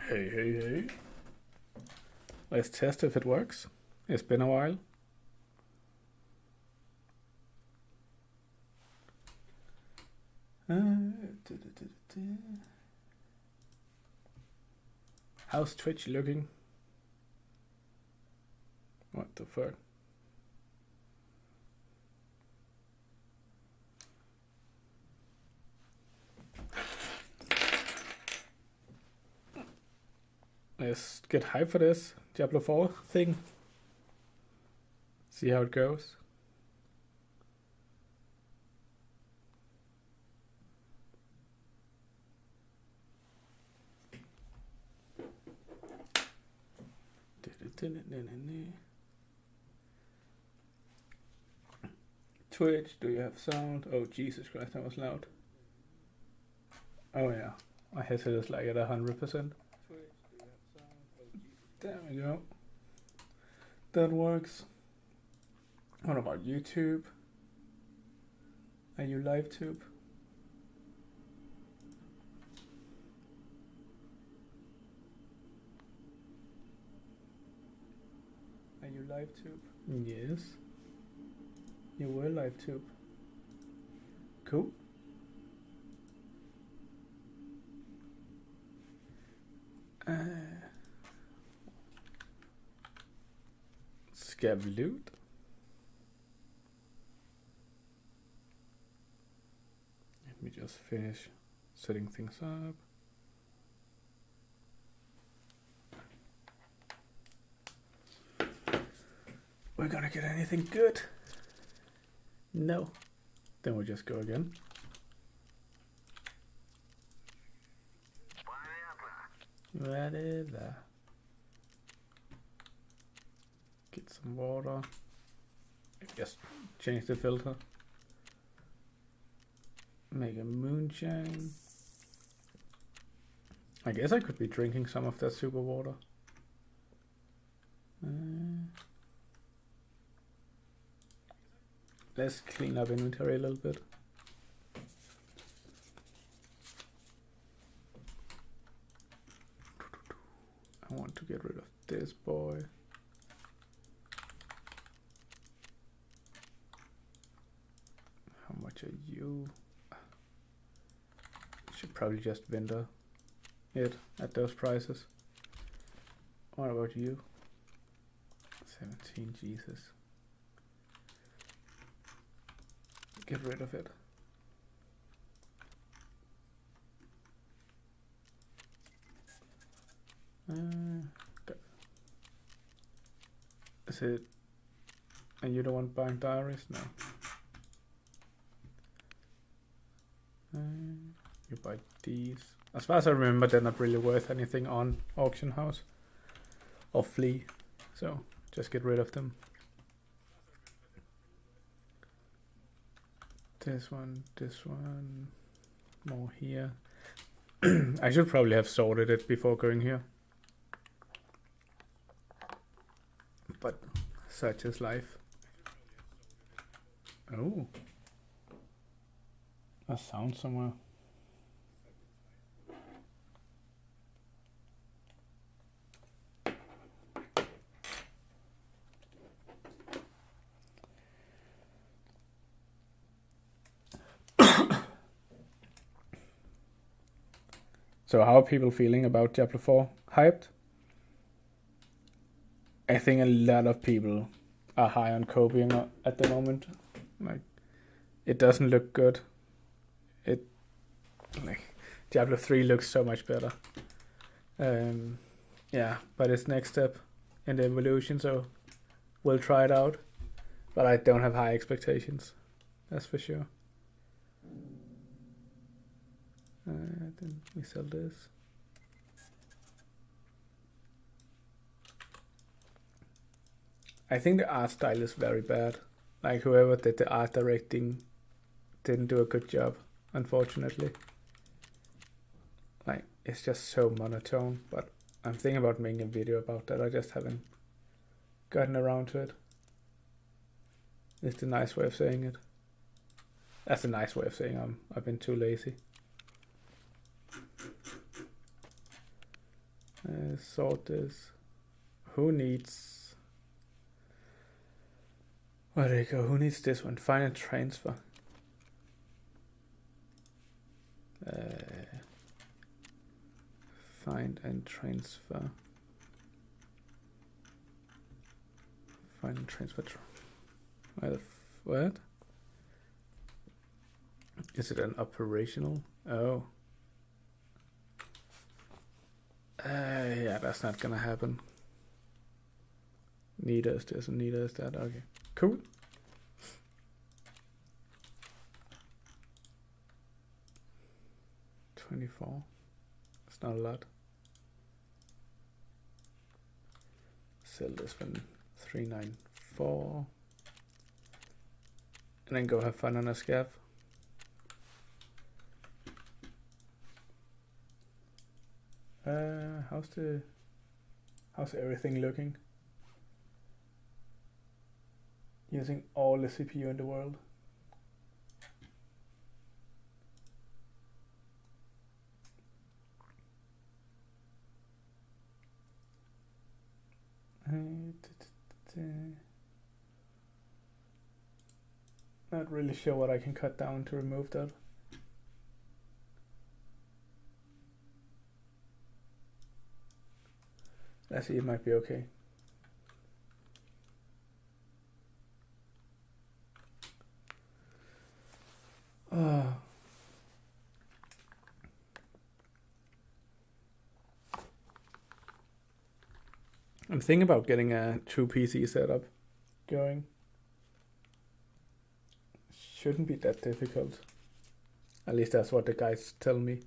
Hey. Let's test if it works. It's been a while. How's Twitch looking? What the fuck? Let's get hype for this Diablo 4 thing. See how it goes. Twitch, do you have sound? Oh, Jesus Christ, that was loud. Oh yeah, my headset is like at 100%. There we go. That works. What about YouTube? Are you live tube? Are you live tube? Yes. You were live tube. Cool. Scav loot. Let me just finish setting things up. We're gonna get anything good? No. Then we'll just go again. Whatever. Get some water. Just change the filter. Make a moonshine. I guess I could be drinking some of that super water. Let's clean up inventory a little bit. I want to get rid of this boy. How much are you? Should probably just vendor it at those prices. What about you? 17, Jesus. Get rid of it. Okay. Is it? And you don't want buying diaries? No. You buy these. As far as I remember, they're not really worth anything on Auction House or Flea, so just get rid of them. This one, more here. I should probably have sorted it before going here. But such is life. Oh. A sound somewhere. So how are people feeling about Diablo 4? Hyped? I think a lot of people are high on copying at the moment. Like, it doesn't look good. Diablo 3 looks so much better. Yeah, but it's next step in the evolution, so we'll try it out. But I don't have high expectations, that's for sure. Then we sell this. I think the art style is very bad. Like, whoever did the art directing didn't do a good job, unfortunately. Like, it's just so monotone, but I'm thinking about making a video about that. I just haven't gotten around to it. It's the nice way of saying it. That's a nice way of saying I've been too lazy. Sort this. Who needs... Where do you go? Who needs this one? Find and transfer. Find and transfer. Find and transfer. What? Is it an operational? Oh. Yeah, that's not gonna happen. Neither is this and neither is that. Okay, cool. $24. It's not a lot. Sell this one $394. And then go have fun on a scav. How's everything looking? Using all the CPU in the world. Not really sure what I can cut down to remove that. Let's see, it might be okay. Oh. I'm thinking about getting a true PC setup going. Shouldn't be that difficult. At least that's what the guys tell me.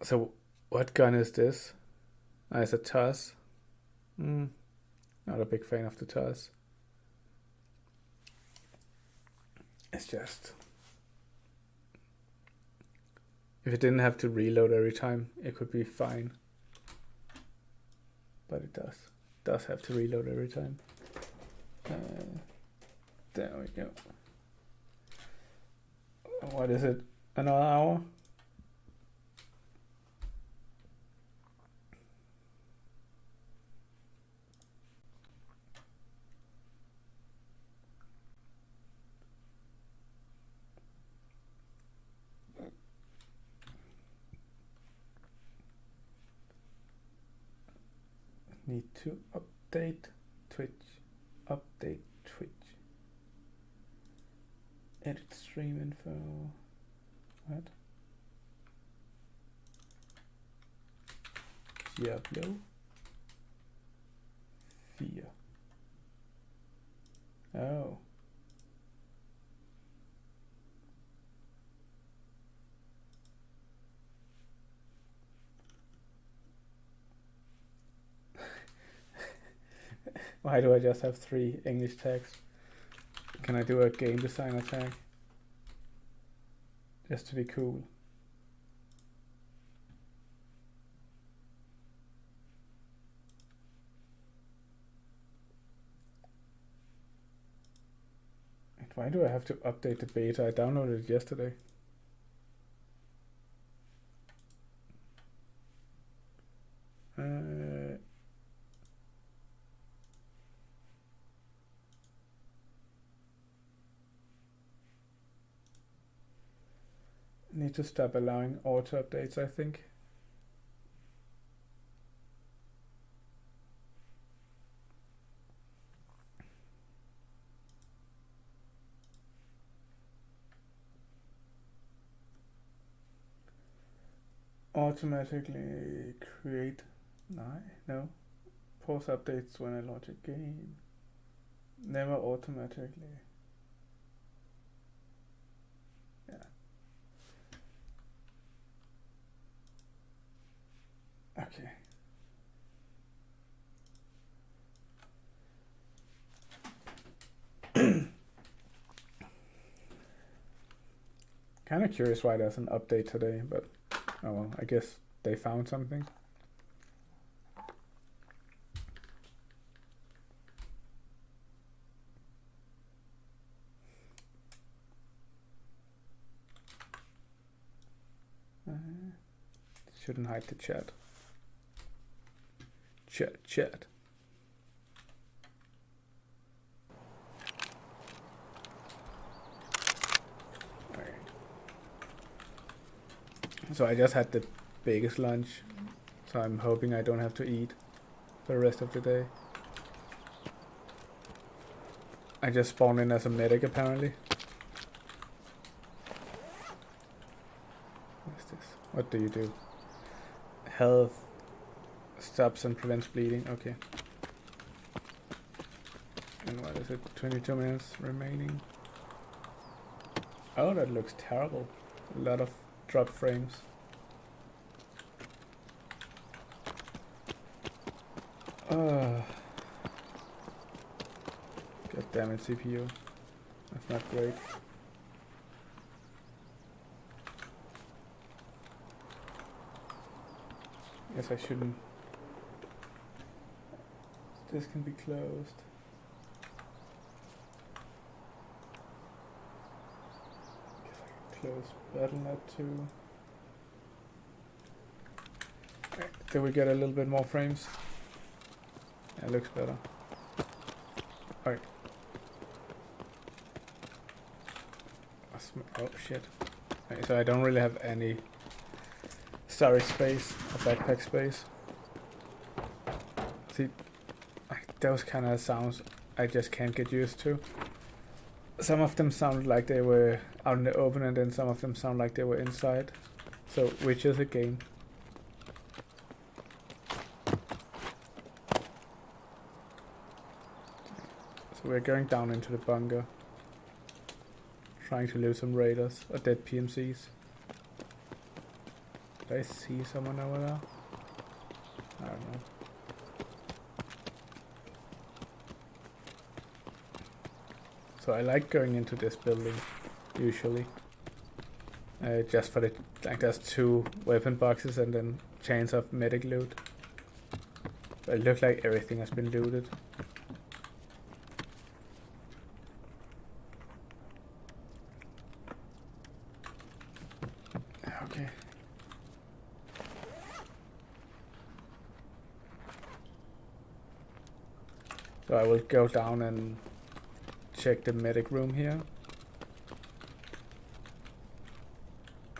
So, what gun is this? It's a TAS. Not a big fan of the TAS. It's just... if it didn't have to reload every time, it could be fine. But it does. It does have to reload every time. There we go. What is it? Another hour? Need to update Twitch. Update Twitch. Edit stream info. What? Diablo 4. Oh. Why do I just have 3 English tags? Can I do a game designer tag? Just to be cool. And why do I have to update the beta? I downloaded it yesterday. Need to stop allowing auto updates, I think. Automatically create no. Pause updates when I launch a game. Never automatically. Yeah. Okay. Kind of curious why there's an update today, but oh well, I guess they found something. shouldn't hide the chat. Chat. Alright. So I just had the biggest lunch, so I'm hoping I don't have to eat for the rest of the day. I just spawned in as a medic apparently. What's this? What do you do? Health stops and prevents bleeding. Okay. And what is it? 22 minutes remaining. Oh, that looks terrible. A lot of drop frames. God damn it, CPU. That's not great. Guess I shouldn't. This can be closed. Guess I can close Battle.net too. Right, did we get a little bit more frames? Yeah, it looks better. Alright. Oh shit. Okay, so I don't really have any storage space or backpack space. See, those kind of sounds I just can't get used to. Some of them sound like they were out in the open, and then some of them sound like they were inside. So, which is a game? So we're going down into the bunker, trying to loot some raiders or dead PMCs. Did I see someone over there? I don't know. So I like going into this building, usually. Just for the, like, there's 2 weapon boxes and then chains of medic loot. But it looks like everything has been looted. Okay. So I will go down and check the medic room here.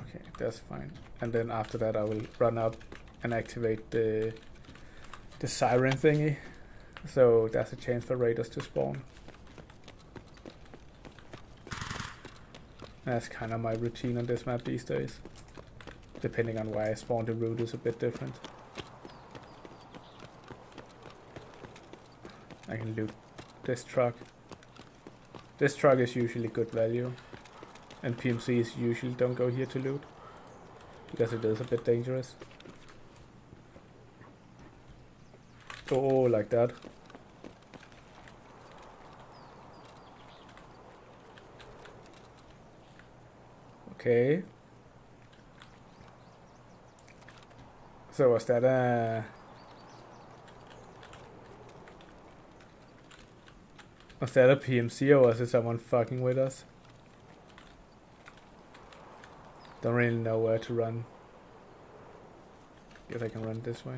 Okay, that's fine. And then after that I will run up and activate the siren thingy. So there's a chance for raiders to spawn. That's kind of my routine on this map these days. Depending on where I spawn, the route is a bit different. I can loot this truck. This truck is usually good value, and PMCs usually don't go here to loot, because it is a bit dangerous. Oh, like that. Okay. So was that a... Was that a PMC or was it someone fucking with us? Don't really know where to run. Guess I can run this way.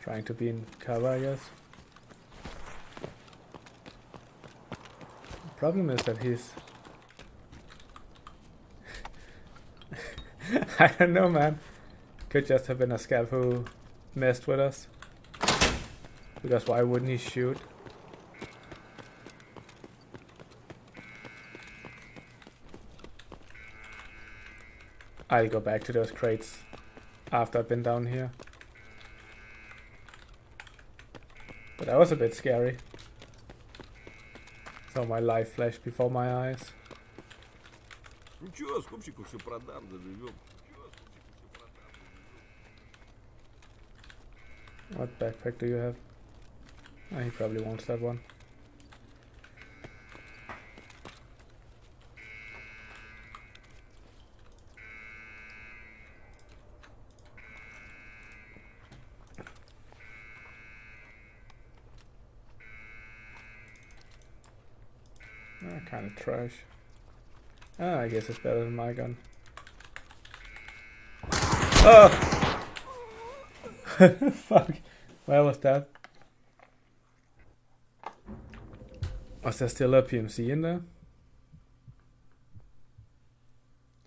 Trying to be in cover, I guess. The problem is that he's... I don't know, man. Could just have been a scav who messed with us. Because why wouldn't he shoot? I'll go back to those crates after I've been down here. But that was a bit scary. Saw my life flash before my eyes. Ничего, скупщику все продам, заживем. What backpack do you have? Oh, he probably wants that one. Kind of trash. I guess it's better than my gun. Oh! Fuck. Where was that? Was there still a PMC in there?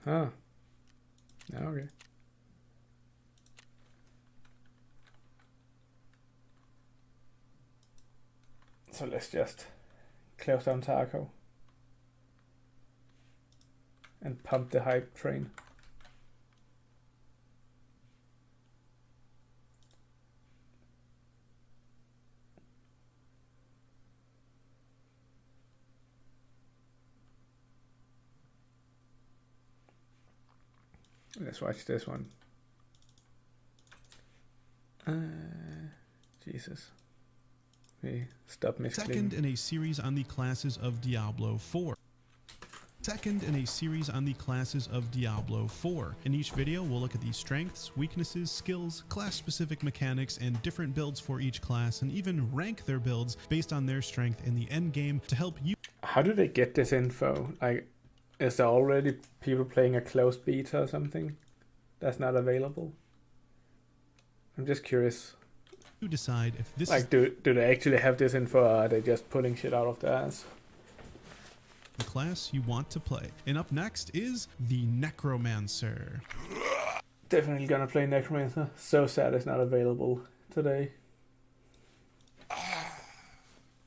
Huh. Okay. So let's just close down Tarkov and pump the hype train. Let's watch this one. Jesus. We stop misclicking. Second in a series on the classes of Diablo 4. Second in a series on the classes of Diablo 4. In each video, we'll look at the strengths, weaknesses, skills, class-specific mechanics, and different builds for each class, and even rank their builds based on their strength in the end game to help you. How do they get this info? Like, is there already people playing a closed beta or something that's not available? I'm just curious. You decide if this like, do they actually have this info, or are they just pulling shit out of their ass? the class you want to play. And up next is the Necromancer. Definitely gonna play Necromancer. So sad it's not available today.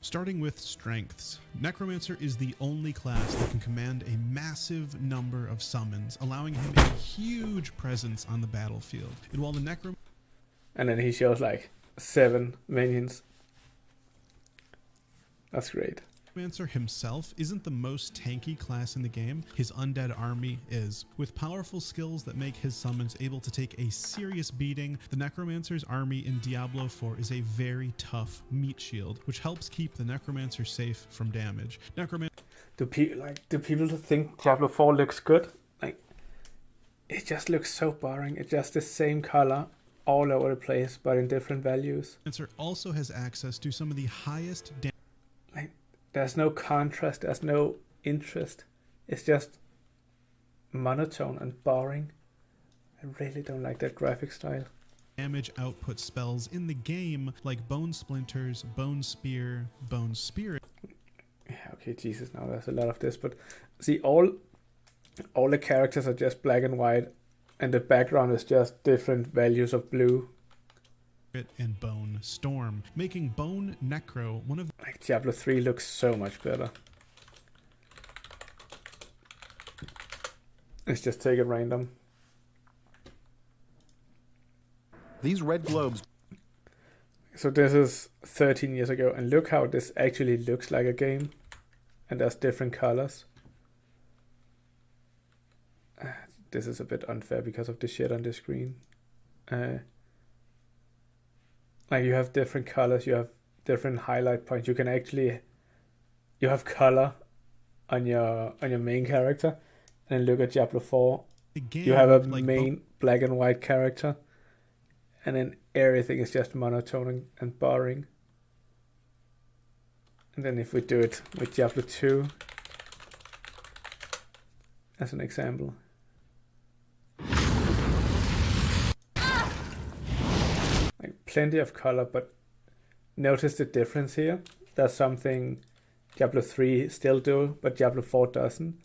Starting with strengths, Necromancer is the only class that can command a massive number of summons, allowing him a huge presence on the battlefield. And while the Necromancer And then he shows like 7 minions. That's great. himself isn't the most tanky class in the game, his undead army is. With powerful skills that make his summons able to take a serious beating, the Necromancer's army in Diablo 4 is a very tough meat shield, which helps keep the Necromancer safe from damage. Do people think Diablo 4 looks good? Like, it just looks so boring. It's just the same color all over the place, but in different values. Necromancer also has access to some of the highest damage. There's no contrast, there's no interest. It's just monotone and boring. I really don't like that graphic style. Damage output spells in the game like Bone Splinters, Bone Spear, Bone Spirit. Yeah, okay, Jesus, now there's a lot of this, but see, all the characters are just black and white, and the background is just different values of blue. And Bone Storm, making Bone Necro one of like Diablo 3 looks so much better. Let's just take it random. These red globes. So this is 13 years ago, and look how this actually looks like a game. And there's different colors. This is a bit unfair because of the shit on the screen. Like, you have different colors, you have different highlight points. You can actually, you have color on your main character, and then look at Diablo 4. You have a like main black and white character, and then everything is just monotone and boring. And then if we do it with Diablo 2, as an example. Plenty of color, but notice the difference here. There's something Diablo 3 still do, but Diablo 4 doesn't.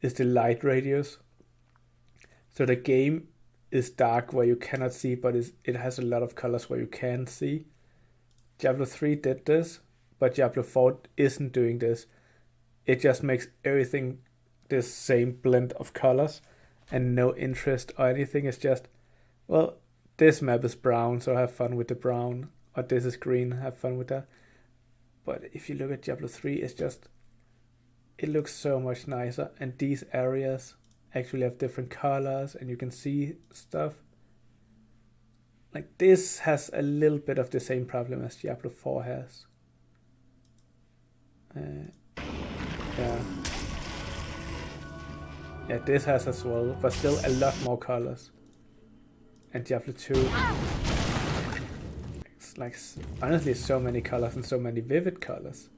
Is the light radius. So the game is dark where you cannot see, but it has a lot of colors where you can see. Diablo 3 did this, but Diablo 4 isn't doing this. It just makes everything this same blend of colors and no interest or anything. It's just, well, this map is brown, so have fun with the brown. Or this is green, have fun with that. But if you look at Diablo 3, it's just, it looks so much nicer. And these areas actually have different colors, and you can see stuff. Like, this has a little bit of the same problem as Diablo 4 has. Yeah, this has as well, but still a lot more colors. And Diablo 2, it's like, honestly, so many colors and so many vivid colors.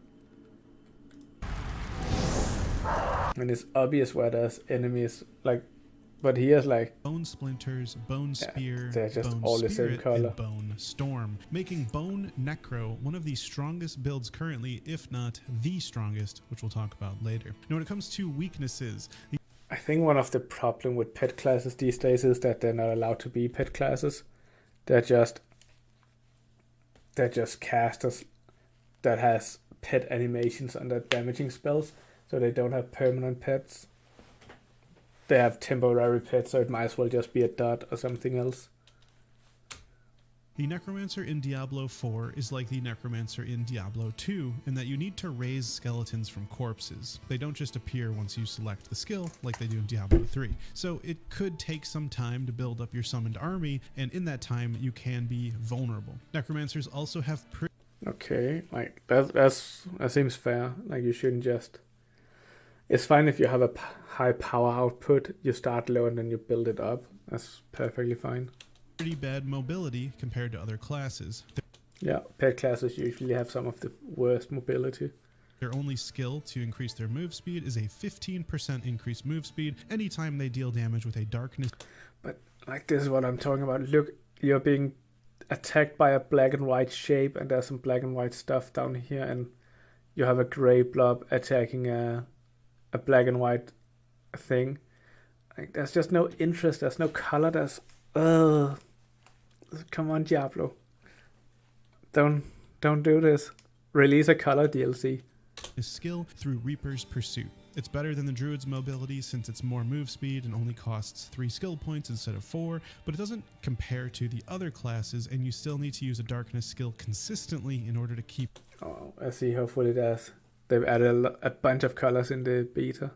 And it's obvious where there's enemies, like, but here's like, Bone Splinters, Bone Spear, they're just Bone all the same Spirit, color. and Bone Storm, making Bone Necro one of the strongest builds currently, if not the strongest, which we'll talk about later. Now, when it comes to weaknesses, I think one of the problem with pet classes these days is that they're not allowed to be pet classes. They're just casters that has pet animations and their damaging spells, so they don't have permanent pets. They have temporary pets, so it might as well just be a dot or something else. the Necromancer in Diablo 4 is like the Necromancer in Diablo 2 in that you need to raise skeletons from corpses. They don't just appear once you select the skill like they do in Diablo 3. So it could take some time to build up your summoned army, and in that time you can be vulnerable. Necromancers also have Okay, like that seems fair. Like you shouldn't just. It's fine if you have a high power output. You start low and then you build it up. That's perfectly fine. pretty bad mobility compared to other classes. Yeah, pet classes usually have some of the worst mobility. Their only skill to increase their move speed is a 15% increased move speed anytime they deal damage with a darkness. But like this is what I'm talking about. Look, you're being attacked by a black and white shape, and there's some black and white stuff down here, and you have a gray blob attacking a black and white thing. Like there's just no interest. There's no color. There's come on, Diablo. Don't do this. Release a color DLC. His skill through Reaper's Pursuit. It's better than the Druid's mobility since it's more move speed and only costs 3 skill points instead of 4, but it doesn't compare to the other classes, and you still need to use a darkness skill consistently in order to keep Oh, I see. Hopefully there's. They've added a bunch of colors in the beta.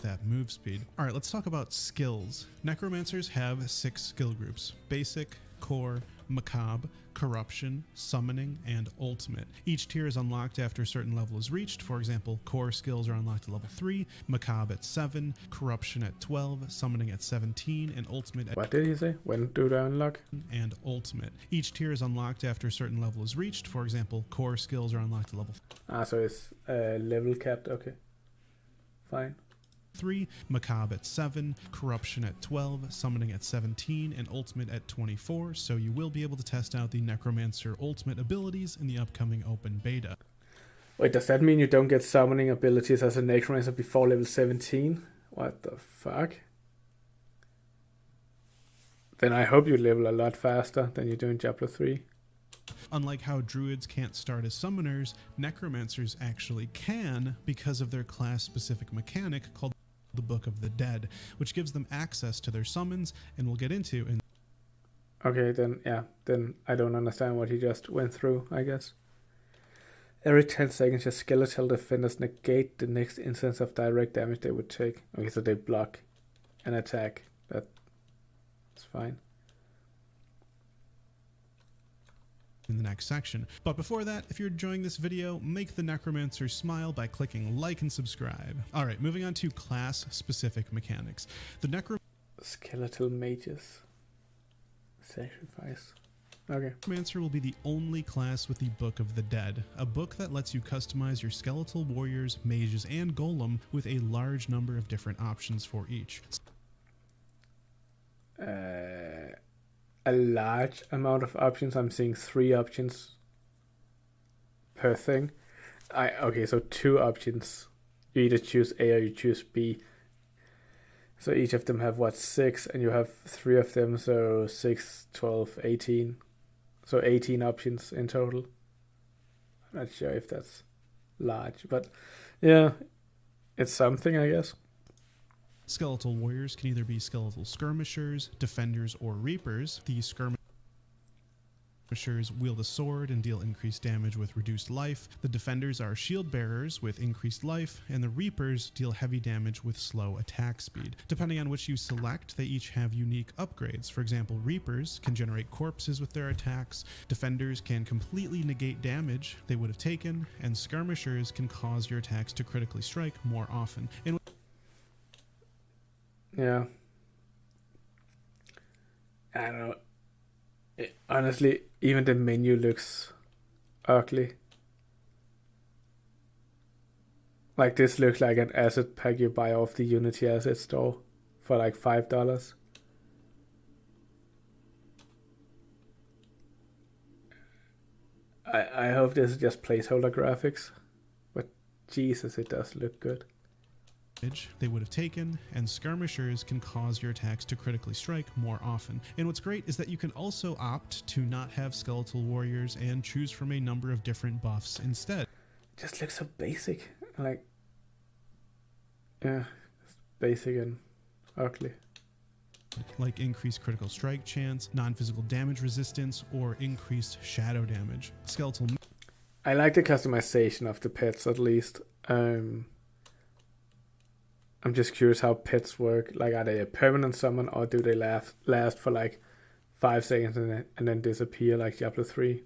that move speed. Alright, let's talk about skills. Necromancers have 6 skill groups: Basic, Core, Macabre, Corruption, Summoning, and Ultimate. Each tier is unlocked after a certain level is reached. For example, Core skills are unlocked at level 3, Macabre at 7, Corruption at 12, Summoning at 17, and Ultimate at What did he say? When do they unlock? and Ultimate. Each tier is unlocked after a certain level is reached. For example, Core skills are unlocked at level So it's level capped. Okay, fine. 3, Macabre at 7, Corruption at 12, Summoning at 17, and Ultimate at 24, so you will be able to test out the Necromancer Ultimate abilities in the upcoming open beta. Wait, does that mean you don't get summoning abilities as a Necromancer before level 17? What the fuck? Then I hope you level a lot faster than you do in Diablo 3. Unlike how Druids can't start as Summoners, Necromancers actually can because of their class-specific mechanic called the Book of the Dead, which gives them access to their summons, and we'll get into in Okay, then I don't understand what he just went through, I guess. Every 10 seconds, your skeletal defenders negate the next instance of direct damage they would take. Okay, so they block an attack. That's fine. the next section. But before that, if you're enjoying this video, make the Necromancer smile by clicking like and subscribe. Alright, moving on to class-specific mechanics. The Skeletal mages. Sacrifice. Okay. Necromancer will be the only class with the Book of the Dead, a book that lets you customize your skeletal warriors, mages, and golem with a large number of different options for each. A large amount of options. I'm seeing 3 options per thing. Okay, so 2 options. You either choose A or you choose B. So each of them have 6, and you have 3 of them, so 6, 12, 18. So 18 options in total. I'm not sure if that's large, but yeah, it's something, I guess. Skeletal warriors can either be skeletal skirmishers, defenders, or reapers. The skirmishers wield a sword and deal increased damage with reduced life. The defenders are shield bearers with increased life, and the reapers deal heavy damage with slow attack speed. Depending on which you select, they each have unique upgrades. For example, reapers can generate corpses with their attacks, defenders can completely negate damage they would have taken, and skirmishers can cause your attacks to critically strike more often. Yeah. I don't know. Honestly, even the menu looks ugly. Like this looks like an asset pack you buy off the Unity asset store for like $5. I hope this is just placeholder graphics, but Jesus, it does look good. They would have taken, and skirmishers can cause your attacks to critically strike more often. And what's great is that you can also opt to not have skeletal warriors and choose from a number of different buffs instead. Just looks so basic, like, yeah, it's basic and ugly. Like increased critical strike chance, non-physical damage resistance, or increased shadow damage. Skeletal. I like the customization of the pets at least. I'm just curious how pets work. Like, are they a permanent summon, or do they last for like 5 seconds and then disappear like Diablo 3?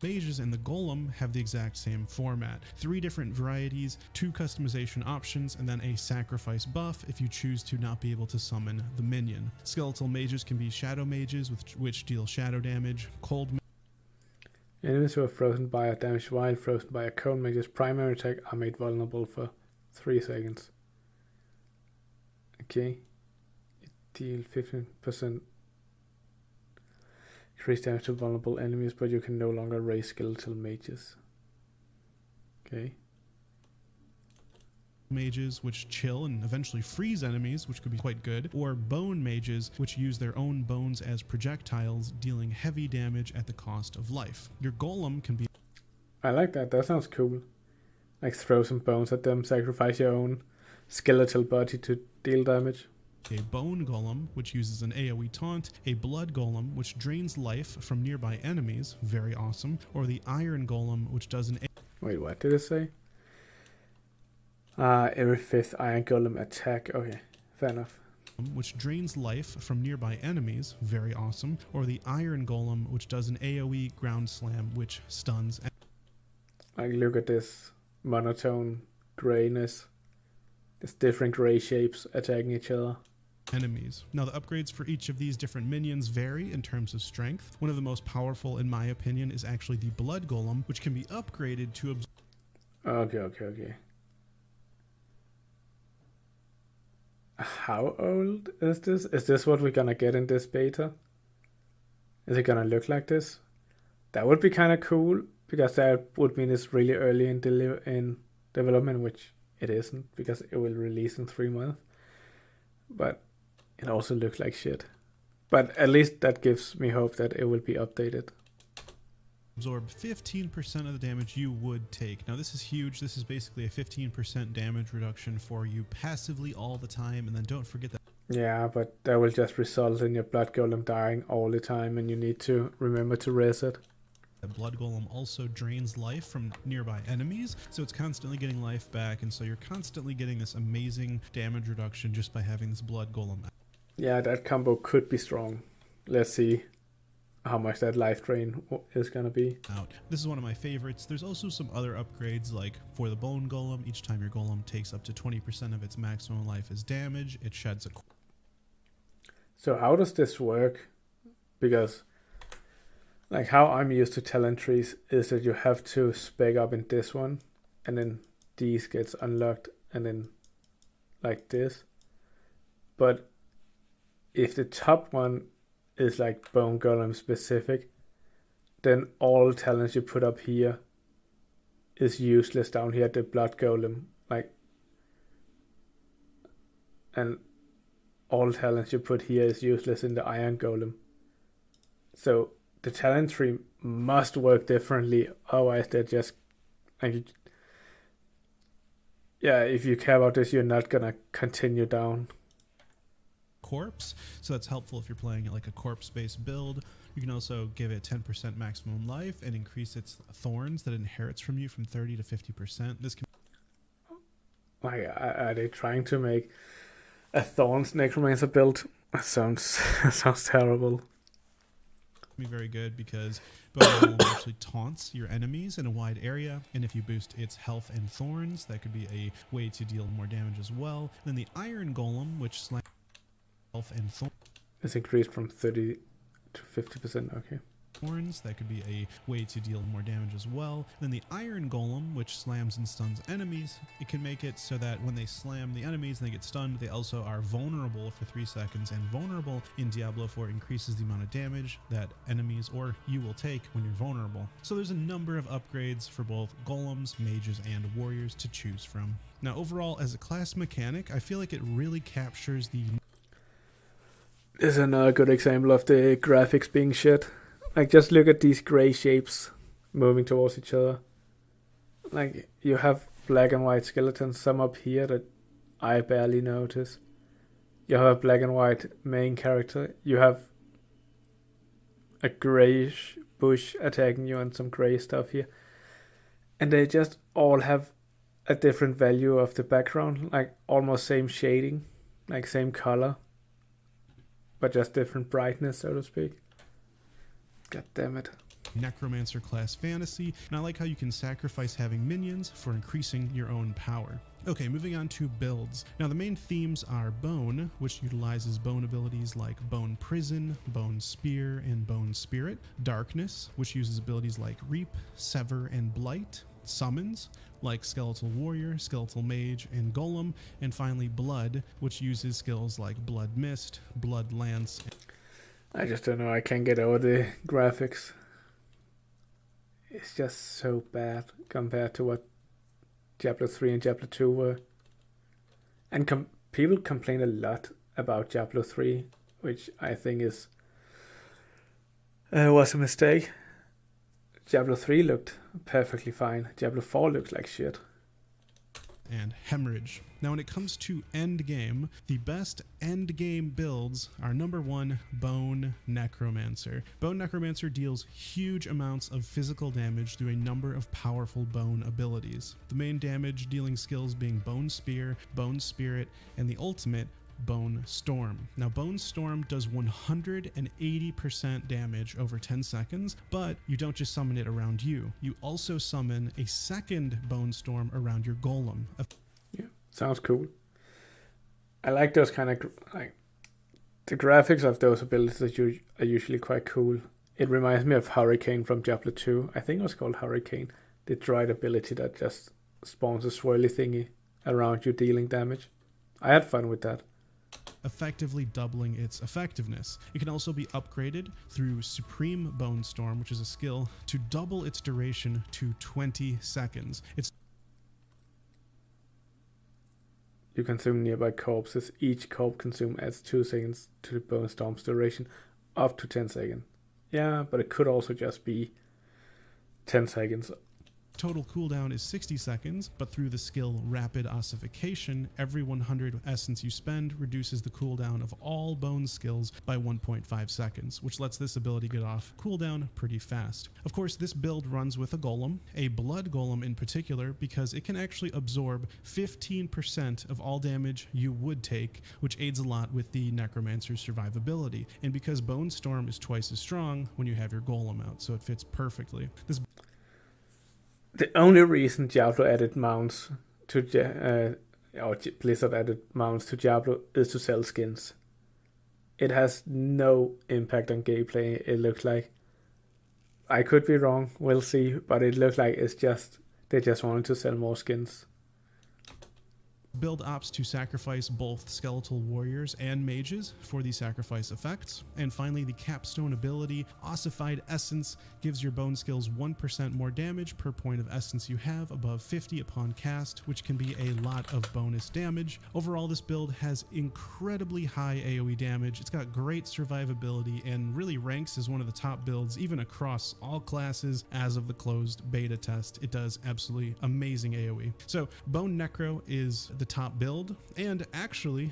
Mages and the Golem have the exact same format. 3 different varieties, 2 customization options, and then a sacrifice buff if you choose to not be able to summon the minion. Skeletal mages can be shadow mages, which deal shadow damage. Cold Enemies who are frozen by a damage while frozen by a cone mage's primary attack are made vulnerable for 3 seconds. Okay. You deal 15% increased damage to vulnerable enemies, but you can no longer raise skeletal mages. Okay. mages, which chill and eventually freeze enemies, which could be quite good, or bone mages, which use their own bones as projectiles, dealing heavy damage at the cost of life. Your golem can be... I like that. That sounds cool. Like throw some bones at them, sacrifice your own skeletal body to deal damage. A bone golem, which uses an AoE taunt, a blood golem, which drains life from nearby enemies, very awesome, or the iron golem, which does an... Wait, what did it say? Every 5th iron golem attack. Okay, fair enough. Which drains life from nearby enemies, very awesome, or the iron golem, which does an AoE ground slam, which stuns... Like, look at this monotone grayness. There's different gray shapes attacking each other. Enemies. Now the upgrades for each of these different minions vary in terms of strength. One of the most powerful in my opinion is actually the blood golem, which can be upgraded to absorb... Okay. How old is this? Is this what we're gonna get in this beta? Is it gonna look like this? That would be kind of cool, because that would mean it's really early in development, which it isn't, because it will release in 3 months. But it also looks like shit. But at least that gives me hope that it will be updated. Absorb 15% of the damage you would take. Now this is huge. This is basically a 15% damage reduction for you passively all the time. And then don't forget that... Yeah, but that will just result in your blood golem dying all the time, and you need to remember to res it. The blood golem also drains life from nearby enemies, so it's constantly getting life back, and so you're constantly getting this amazing damage reduction just by having this blood golem. Yeah, that combo could be strong. Let's see how much that life drain is gonna be. This is one of my favorites. There's also some other upgrades, like for the bone golem, each time your golem takes up to 20% of its maximum life as damage, it sheds a... So how does this work? Because like how I'm used to talent trees is that you have to spec up in this one, and then these gets unlocked, and then like this. But if the top one is like bone golem specific, then all talents you put up here is useless down here at the blood golem. Like, and all talents you put here is useless in the iron golem. So the talent tree must work differently, otherwise they're just like, yeah, if you care about this, you're not gonna continue down. Corpse, so that's helpful if you're playing like a corpse-based build. You can also give it 10% maximum life and increase its thorns that it inherits from you from 30 to 50%. This can... Like, are they trying to make a Thorns Necromancer build? That sounds terrible. Be very good because Bone Golem actually taunts your enemies in a wide area, and if you boost its health and thorns, that could be a way to deal more damage as well. Then the Iron Golem, which slams health and thorns. It's increased from 30 to 50%. Okay. Horns, that could be a way to deal more damage as well. Then the Iron Golem, which slams and stuns enemies, it can make it so that when they slam the enemies and they get stunned, they also are vulnerable for 3 seconds, and vulnerable in Diablo 4 increases the amount of damage that enemies or you will take when you're vulnerable. So there's a number of upgrades for both golems, mages, and warriors to choose from. Now overall, as a class mechanic, I feel like it really captures the... This is another good example of the graphics being shit. Like, just look at these gray shapes moving towards each other. Like, you have black and white skeletons, some up here that I barely notice. You have a black and white main character. You have a grayish bush attacking you and some gray stuff here. And they just all have a different value of the background. Like, almost same shading, like same color, but just different brightness, so to speak. God damn it. Necromancer class fantasy, and I like how you can sacrifice having minions for increasing your own power. Okay, moving on to builds. Now the main themes are Bone, which utilizes bone abilities like Bone Prison, Bone Spear, and Bone Spirit. Darkness, which uses abilities like Reap, Sever, and Blight. Summons, like Skeletal Warrior, Skeletal Mage, and Golem. And finally Blood, which uses skills like Blood Mist, Blood Lance. I just don't know, I can't get over the graphics. It's just so bad compared to what Diablo 3 and Diablo 2 were. And people complain a lot about Diablo 3, which I think is was a mistake. Diablo 3 looked perfectly fine. Diablo 4 looks like shit. And Hemorrhage. Now when it comes to endgame, the best endgame builds are number 1, Bone Necromancer. Bone Necromancer deals huge amounts of physical damage through a number of powerful bone abilities. The main damage dealing skills being Bone Spear, Bone Spirit, and the ultimate, Bone Storm. Now Bone Storm does 180% damage over 10 seconds, but you don't just summon it around you. You also summon a second Bone Storm around your golem. Yeah, sounds cool. I like those kind of, like, the graphics of those abilities are usually quite cool. It reminds me of Hurricane from Diablo 2. I think it was called Hurricane. The droid ability that just spawns a swirly thingy around you dealing damage. I had fun with that. Effectively doubling its effectiveness. It can also be upgraded through Supreme Bone Storm, which is a skill, to double its duration to 20 seconds. You consume nearby corpses. Each corpse consumed adds 2 seconds to the Bone Storm's duration, up to 10 seconds. Yeah, but it could also just be 10 seconds. Total cooldown is 60 seconds, but through the skill Rapid Ossification, every 100 essence you spend reduces the cooldown of all bone skills by 1.5 seconds, which lets this ability get off cooldown pretty fast. Of course, this build runs with a golem, a blood golem in particular, because it can actually absorb 15% of all damage you would take, which aids a lot with the necromancer's survivability, and because Bone Storm is twice as strong when you have your golem out, so it fits perfectly. The only reason Diablo added mounts to Blizzard added mounts to Diablo is to sell skins. It has no impact on gameplay, it looks like. I could be wrong, we'll see, but it looks like they just wanted to sell more skins. Build opts to sacrifice both skeletal warriors and mages for the sacrifice effects. And finally, the capstone ability, Ossified Essence, gives your bone skills 1% more damage per point of essence you have above 50 upon cast, which can be a lot of bonus damage. Overall, this build has incredibly high AoE damage. It's got great survivability and really ranks as one of the top builds even across all classes as of the closed beta test. It does absolutely amazing AoE. So Bone Necro is the top build, and actually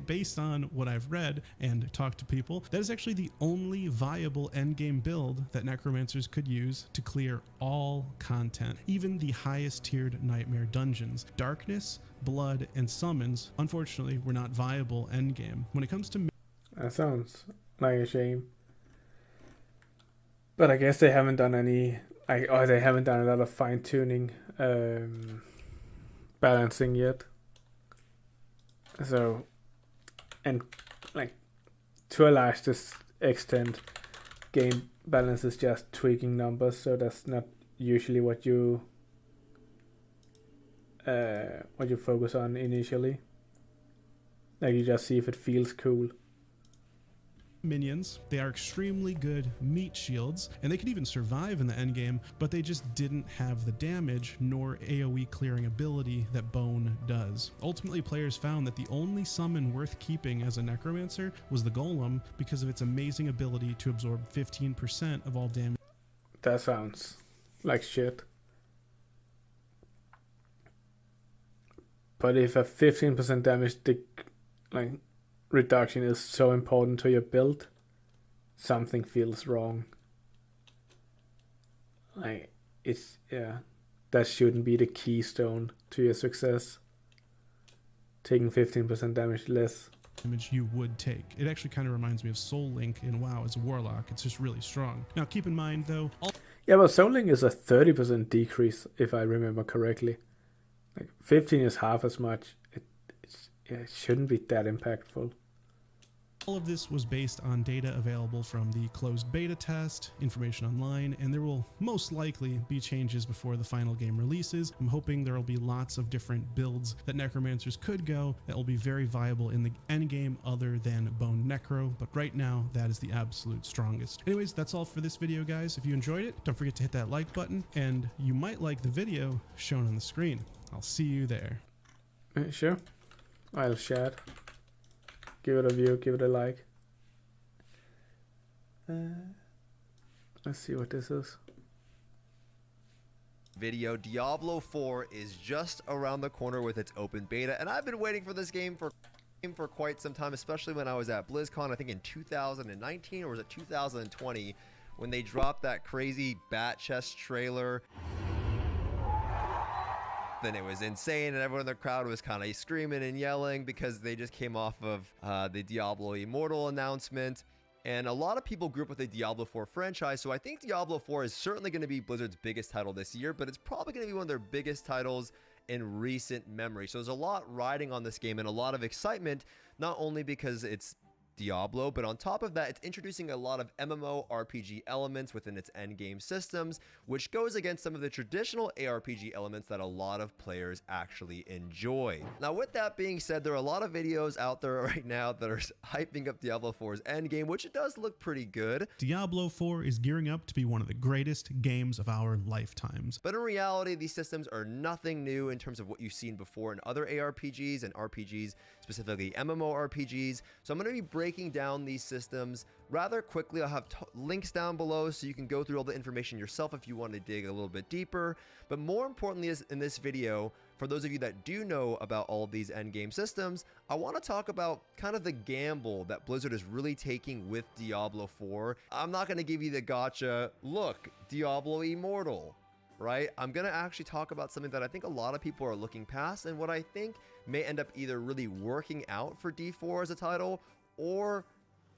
based on what I've read and talked to people, that is actually the only viable endgame build that necromancers could use to clear all content, even the highest tiered nightmare dungeons. Darkness, blood, and summons unfortunately were not viable endgame. When it comes to that sounds like a shame, but I guess they haven't done any they haven't done a lot of fine-tuning balancing yet. So, and like to a large extent, balance is just tweaking numbers, so that's not usually what you focus on initially. Like, you just see if it feels cool. Minions. They are extremely good meat shields, and they could even survive in the endgame, but they just didn't have the damage nor AoE clearing ability that Bone does. Ultimately, players found that the only summon worth keeping as a Necromancer was the Golem because of its amazing ability to absorb 15% of all damage. That sounds like shit. But if a 15% damage reduction is so important to your build, something feels wrong. Like, it's, yeah, that shouldn't be the keystone to your success. Taking 15% damage less. Damage you would take. It actually kind of reminds me of Soul Link in WoW as a Warlock. It's just really strong. Now keep in mind though, yeah, but Soul Link is a 30% decrease if I remember correctly. Like 15 is half as much. It shouldn't be that impactful. all of this was based on data available from the closed beta test, information online, and there will most likely be changes before the final game releases. I'm hoping there will be lots of different builds that Necromancers could go that will be very viable in the end game other than Bone Necro, but right now that is the absolute strongest. Anyways, that's all for this video, guys. If you enjoyed it, don't forget to hit that like button, and you might like the video shown on the screen. I'll see you there. Sure. I'll share it. Give it a view, give it a like. Let's see what this is. Video. Diablo 4 is just around the corner with its open beta, and I've been waiting for this game for quite some time, especially when I was at BlizzCon, I think in 2019, or was it 2020, when they dropped that crazy bat chest trailer. Then it was insane, and everyone in the crowd was kind of screaming and yelling because they just came off of the Diablo Immortal announcement. And a lot of people grew up with the Diablo 4 franchise, so I think Diablo 4 is certainly going to be Blizzard's biggest title this year, but it's probably going to be one of their biggest titles in recent memory. So there's a lot riding on this game and a lot of excitement, not only because it's Diablo, but on top of that, it's introducing a lot of MMO RPG elements within its endgame systems, which goes against some of the traditional ARPG elements that a lot of players actually enjoy. Now, with that being said, there are a lot of videos out there right now that are hyping up Diablo 4's endgame, which it does look pretty good. Diablo 4 is gearing up to be one of the greatest games of our lifetimes. But in reality, these systems are nothing new in terms of what you've seen before in other ARPGs and RPGs, specifically MMORPGs. So I'm going to be breaking down these systems rather quickly. I'll have links down below so you can go through all the information yourself if you want to dig a little bit deeper. But more importantly, is in this video, for those of you that do know about all of these endgame systems, I want to talk about kind of the gamble that Blizzard is really taking with Diablo 4. I'm not going to give you the gotcha, look, Diablo Immortal, right? I'm going to actually talk about something that I think a lot of people are looking past, and what I think may end up either really working out for D4 as a title, or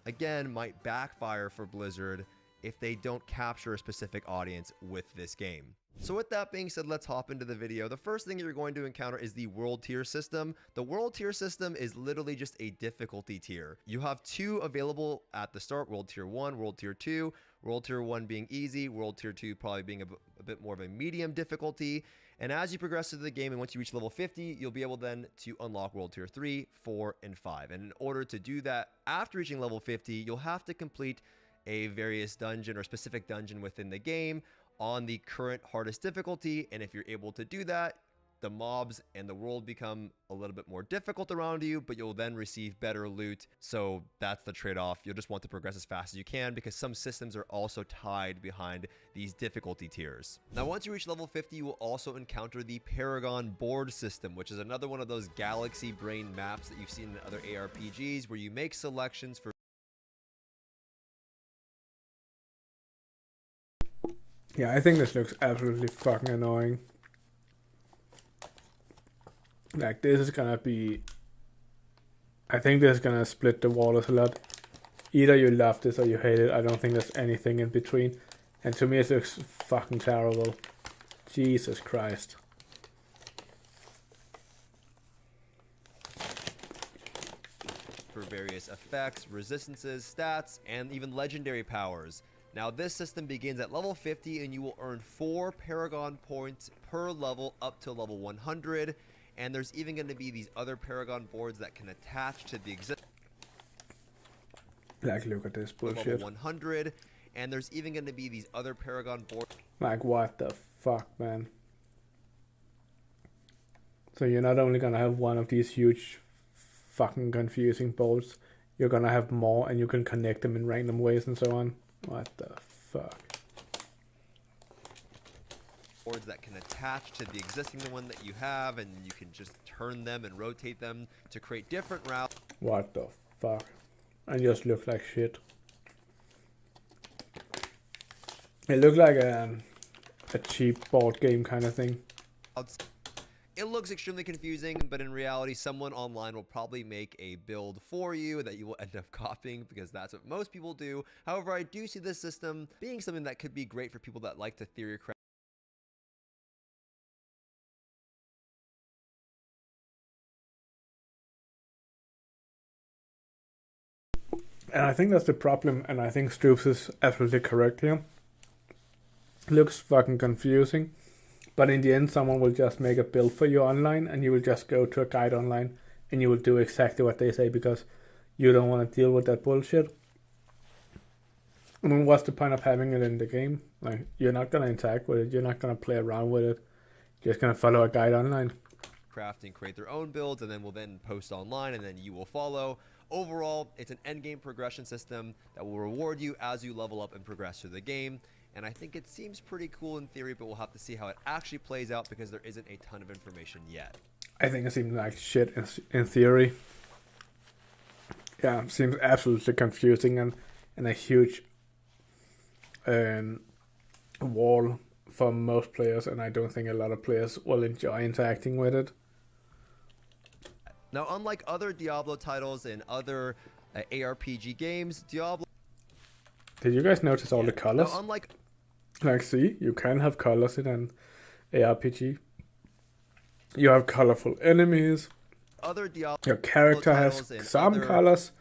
again might backfire for Blizzard if they don't capture a specific audience with this game. So with that being said, let's hop into the video. The first thing you're going to encounter is the world tier system. The world tier system is literally just a difficulty tier. You have two available at the start: world tier 1, world tier 2. World tier 1 being easy, world tier 2 probably being a bit more of a medium difficulty. And as you progress through the game, and once you reach level 50, you'll be able then to unlock world tier 3, 4, and 5. And in order to do that, after reaching level 50, you'll have to complete a various dungeon or specific dungeon within the game on the current hardest difficulty. And if you're able to do that, the mobs and the world become a little bit more difficult around you, but you'll then receive better loot. So that's the trade-off. You'll just want to progress as fast as you can because some systems are also tied behind these difficulty tiers. Now, once you reach level 50, you will also encounter the Paragon board system, which is another one of those galaxy brain maps that you've seen in other ARPGs where you make selections for. Yeah, I think this looks absolutely fucking annoying. Like, this is gonna be... I think this is gonna split the waters a lot. Either you love this or you hate it. I don't think there's anything in between. And to me it looks fucking terrible. Jesus Christ. For various effects, resistances, stats, and even legendary powers. Now this system begins at level 50 and you will earn 4 Paragon points per level up to level 100. And there's even going to be these other Paragon boards that can attach to the existing Like, look at this level bullshit. 100. And there's even going to be these other Paragon boards. Like, what the fuck, man? So you're not only gonna have one of these huge, fucking confusing bolts, you're gonna have more, and you can connect them in random ways and so on. What the fuck? Boards that can attach to the existing one that you have, and you can just turn them and rotate them to create different routes. What the fuck? And just look like shit. It looked like a cheap board game kind of thing. It looks extremely confusing, but in reality, someone online will probably make a build for you that you will end up copying because that's what most people do. However, I do see this system being something that could be great for people that like to theory craft. And I think that's the problem, and I think Stoops is absolutely correct here. Looks fucking confusing, but in the end someone will just make a build for you online, and you will just go to a guide online and you will do exactly what they say because you don't want to deal with that bullshit. I mean, what's the point of having it in the game? Like, you're not gonna interact with it, you're not gonna play around with it, you're just gonna follow a guide online. Craft and create their own builds, and then will then post online, and then you will follow. Overall, it's an endgame progression system that will reward you as you level up and progress through the game. And I think it seems pretty cool in theory, but we'll have to see how it actually plays out because there isn't a ton of information yet. I think it seems like shit in theory. Yeah, it seems absolutely confusing and a huge wall for most players, and I don't think a lot of players will enjoy interacting with it. Now, unlike other Diablo titles and other ARPG games, Diablo... Did you guys notice all the colors? Now, unlike... Like, see, you can have colors in an ARPG. You have colorful enemies. Other Diablo Your character has some colors.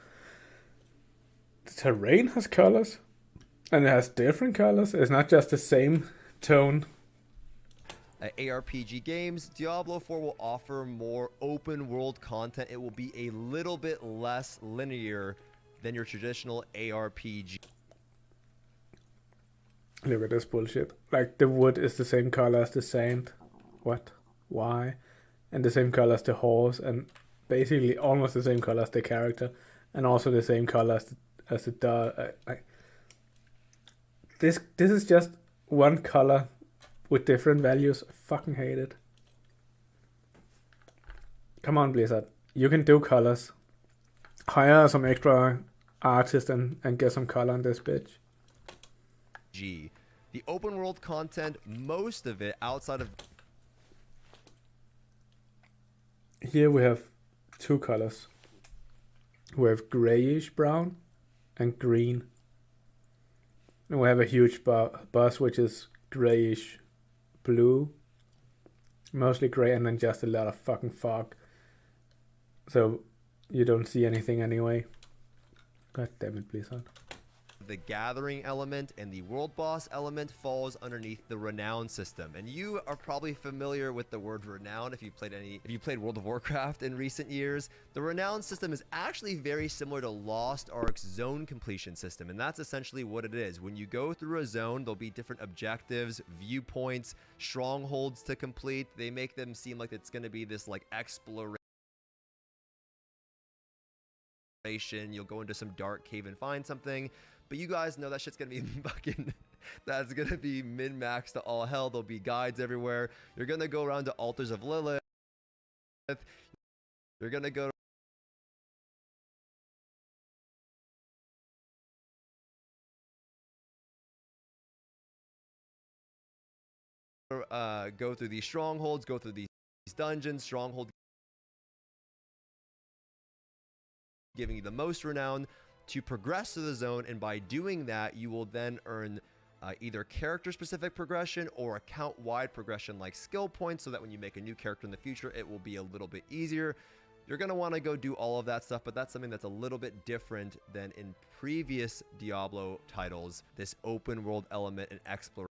The terrain has colors. And it has different colors. It's not just the same tone. ARPG games, Diablo 4 will offer more open world content. It will be a little bit less linear than your traditional ARPG. Look at this bullshit. Like, the wood is the same color as the sand. What? Why? And the same color as the horse, and basically almost the same color as the character, and also the same color as the dog. This is just one color with different values. I fucking hate it. Come on, Blizzard. You can do colors. Hire some extra artists and get some color on this bitch. The open world content, most of it outside of... Here we have two colors. We have grayish brown and green. And we have a huge bus which is grayish blue. Mostly gray, and then just a lot of fucking fog. So you don't see anything anyway. God damn it, Blizzard. The gathering element and the world boss element falls underneath the renown system, and you are probably familiar with the word renown if you played World of Warcraft in recent years. The renown system is actually very similar to Lost Ark's zone completion system, and that's essentially what it is. When you go through a zone, there'll be different objectives, viewpoints, strongholds to complete. They make them seem like it's going to be this like exploration. You'll go into some dark cave and find something. But you guys know that shit's gonna be fucking... That's gonna be min-max to all hell. There'll be guides everywhere. You're gonna go around to Altars of Lilith. You're gonna go... go through these strongholds, go through these dungeons, stronghold giving you the most renown to progress to the zone, and by doing that you will then earn either character specific progression or account wide progression like skill points, so that when you make a new character in the future it will be a little bit easier. You're going to want to go do all of that stuff, but that's something that's a little bit different than in previous Diablo titles, this open world element and exploration.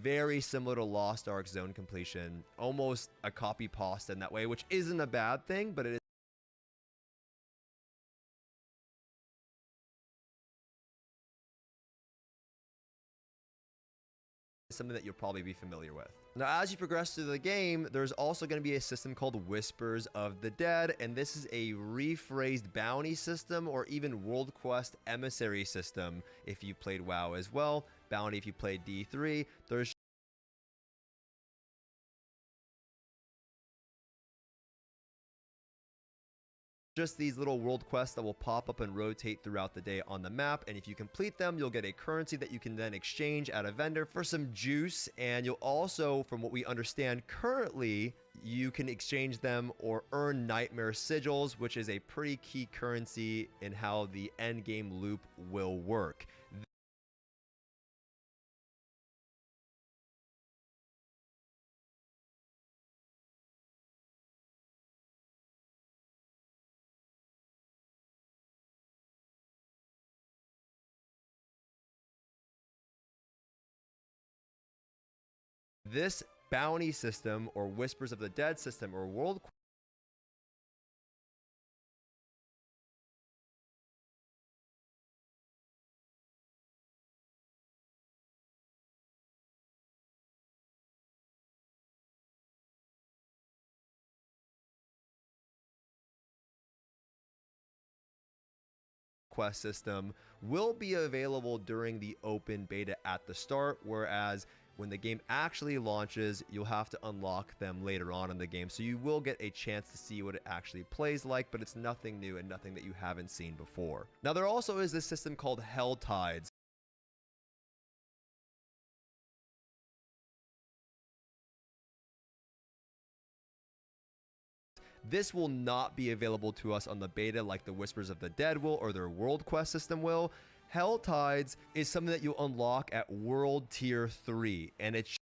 Very similar to Lost Ark zone completion, almost a copy pasta in that way, which isn't a bad thing, but it is something that you'll probably be familiar with. Now, as you progress through the game, there's also going to be a system called Whispers of the Dead, and this is a rephrased bounty system or even World Quest emissary system if you played WoW as well. Bounty if you played D3. There's just these little world quests that will pop up and rotate throughout the day on the map, and if you complete them, you'll get a currency that you can then exchange at a vendor for some juice, and you'll also, from what we understand currently, you can exchange them or earn nightmare sigils, which is a pretty key currency in how the end game loop will work. This bounty system or Whispers of the Dead system or world quest system will be available during the open beta at the start, whereas when the game actually launches, you'll have to unlock them later on in the game. So you will get a chance to see what it actually plays like, but it's nothing new and nothing that you haven't seen before. Now, there also is this system called Hell Tides. This will not be available to us on the beta like the Whispers of the Dead will or their World Quest system will. Hell Tides is something that you'll unlock at World Tier 3, and it's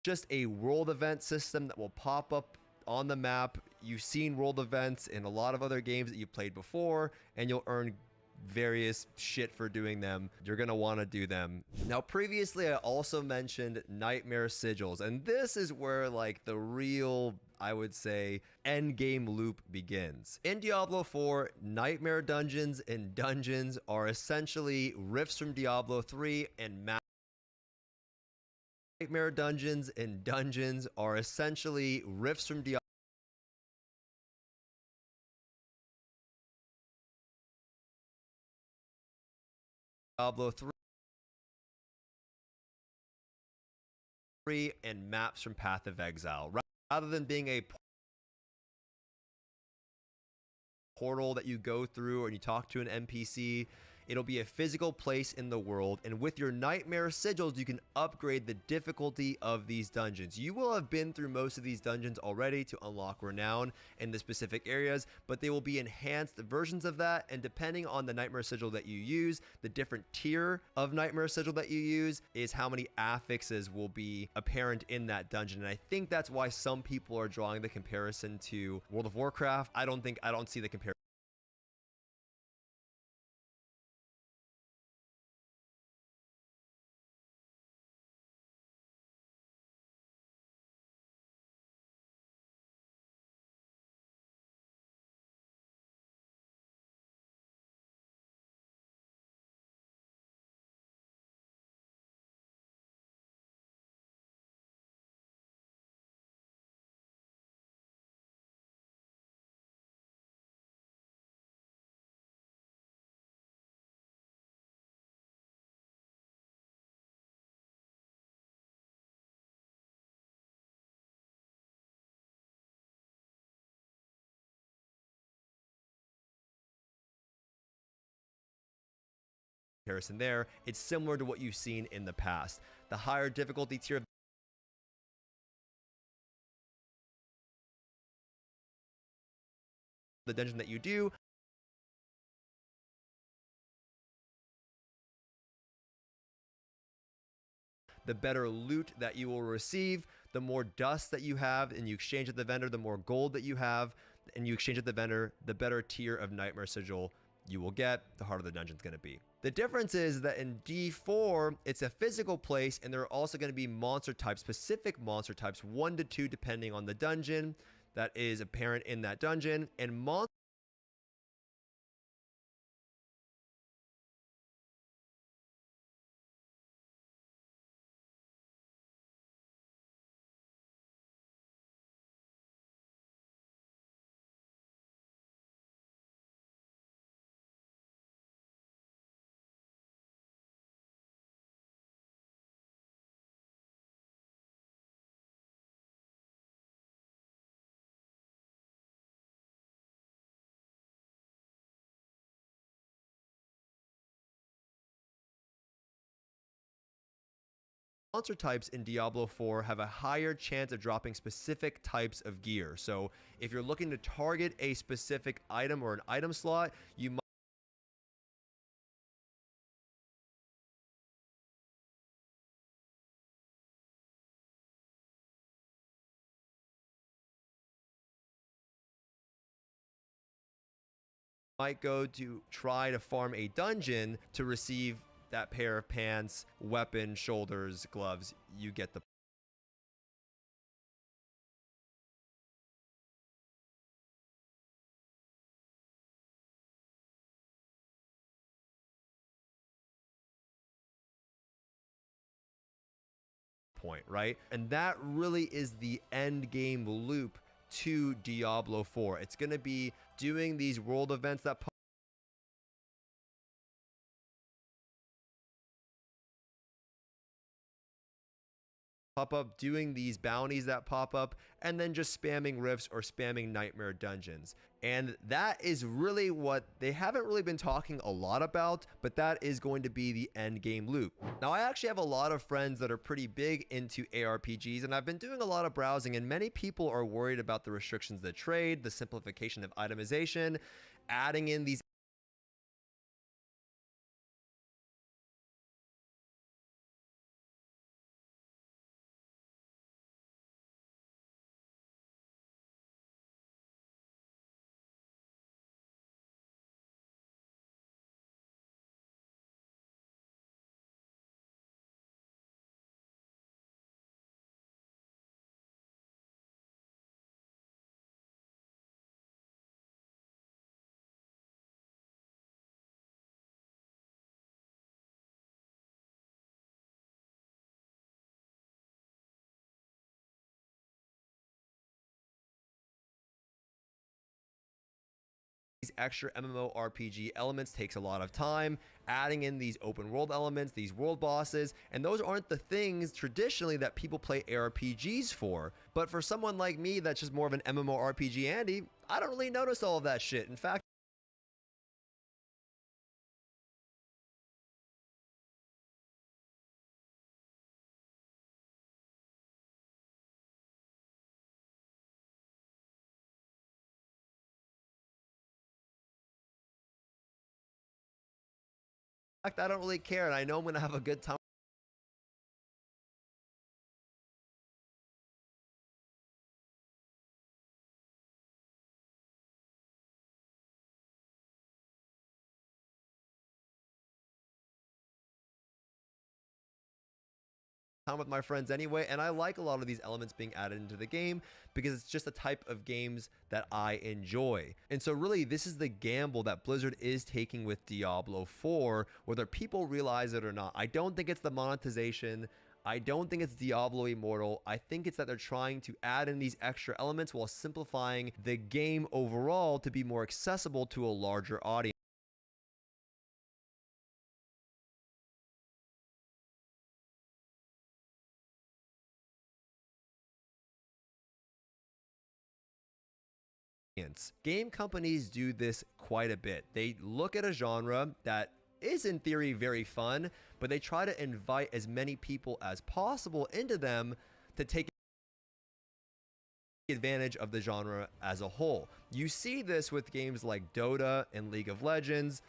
just a world event system that will pop up on the map. You've seen world events in a lot of other games that you played before, and you'll earn various shit for doing them. You're gonna want to do them. Now, previously I also mentioned nightmare sigils, and this is where like the real, I would say, end game loop begins. In Diablo 4, nightmare dungeons and dungeons are essentially rifts from Diablo 3 and nightmare dungeons and dungeons are essentially rifts from Diablo 3 and maps from Path of Exile. Rather than being a portal that you go through or you talk to an NPC, it'll be a physical place in the world, and with your nightmare sigils, you can upgrade the difficulty of these dungeons. You will have been through most of these dungeons already to unlock renown in the specific areas, but they will be enhanced versions of that, and depending on the nightmare sigil that you use, the different tier of nightmare sigil that you use is how many affixes will be apparent in that dungeon. And I think that's why some people are drawing the comparison to World of Warcraft. I don't see the comparison. comparison there. It's similar to what you've seen in the past. The higher difficulty tier, the dungeon that you do, the better loot that you will receive, the more dust that you have and you exchange at the vendor, the more gold that you have and you exchange at the vendor, the better tier of Nightmare Sigil you will get, the harder the dungeon's going to be. The difference is that in D4, it's a physical place, and there are also going to be monster types, specific monster types, 1 to 2 depending on the dungeon that is apparent in that dungeon, and monster types in Diablo 4 have a higher chance of dropping specific types of gear. So if you're looking to target a specific item or an item slot, you might go to try to farm a dungeon to receive that pair of pants, weapon, shoulders, gloves. You get the point, right? And that really is the end game loop to Diablo 4. It's going to be doing these world events that pop up, doing these bounties that pop up, and then just spamming rifts or spamming nightmare dungeons. And that is really what they haven't really been talking a lot about, but that is going to be the end game loop. Now, I actually have a lot of friends that are pretty big into ARPGs, and I've been doing a lot of browsing, and many people are worried about the restrictions to trade, the simplification of itemization, adding in these extra MMORPG elements takes a lot of time, adding in these open world elements, these world bosses, and those aren't the things traditionally that people play ARPGs for. But for someone like me that's just more of an MMORPG Andy, I don't really notice all of that shit. In fact, I don't really care, and I know I'm going to have a good time with my friends anyway, and I like a lot of these elements being added into the game because it's just the type of games that I enjoy. And so really, this is the gamble that Blizzard is taking with Diablo 4, whether people realize it or not. I don't think it's the monetization. I don't think it's Diablo Immortal. I think it's that they're trying to add in these extra elements while simplifying the game overall to be more accessible to a larger audience. Game companies do this quite a bit. They look at a genre that is in theory very fun, but they try to invite as many people as possible into them to take advantage of the genre as a whole. You see this with games like Dota and League of Legends.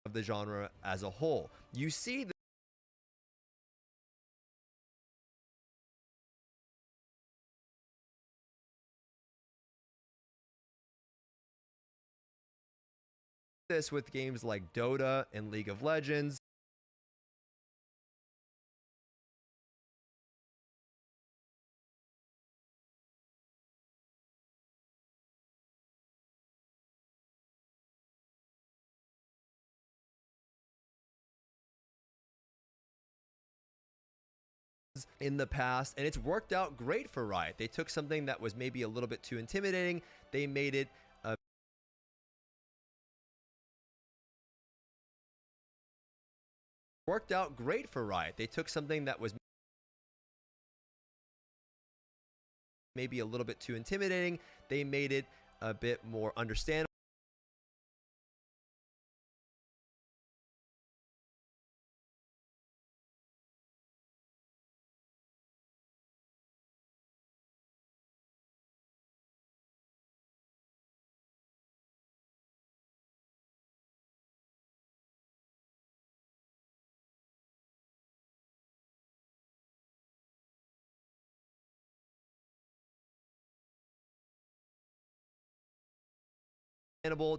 Of the genre as a whole. You see this with games like Dota and League of Legends. In the past, and it's worked out great for Riot. They took something that was maybe a little bit too intimidating, they made it worked out great for Riot. They took something that was maybe a little bit too intimidating, they made it a bit more understandable.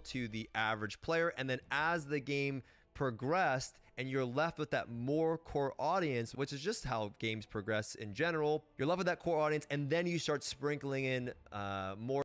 To the average player, and then as the game progressed and you're left with that more core audience, which is just how games progress in general, you're left with that core audience, and then you start sprinkling in more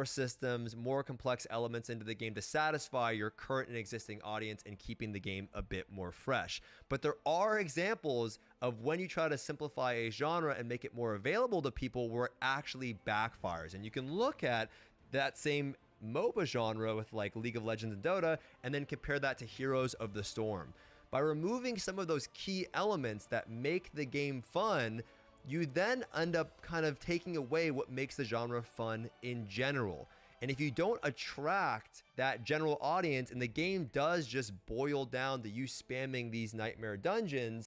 systems, more complex elements into the game to satisfy your current and existing audience and keeping the game a bit more fresh. But there are examples of when you try to simplify a genre and make it more available to people where it actually backfires. And you can look at that same MOBA genre with like League of Legends and Dota and then compare that to Heroes of the Storm. By removing some of those key elements that make the game fun, you then end up kind of taking away what makes the genre fun in general. And if you don't attract that general audience and the game does just boil down to you spamming these nightmare dungeons,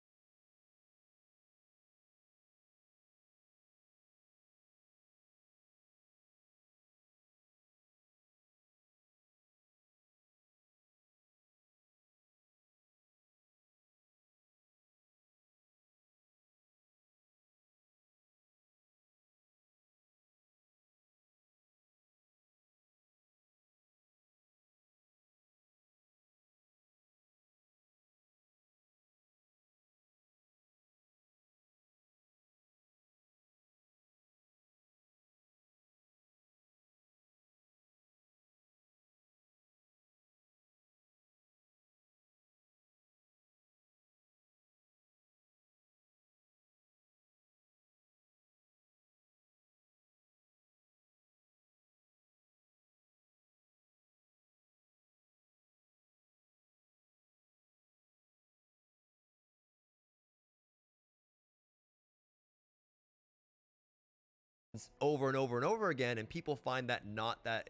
over and over and over again, and people find that not that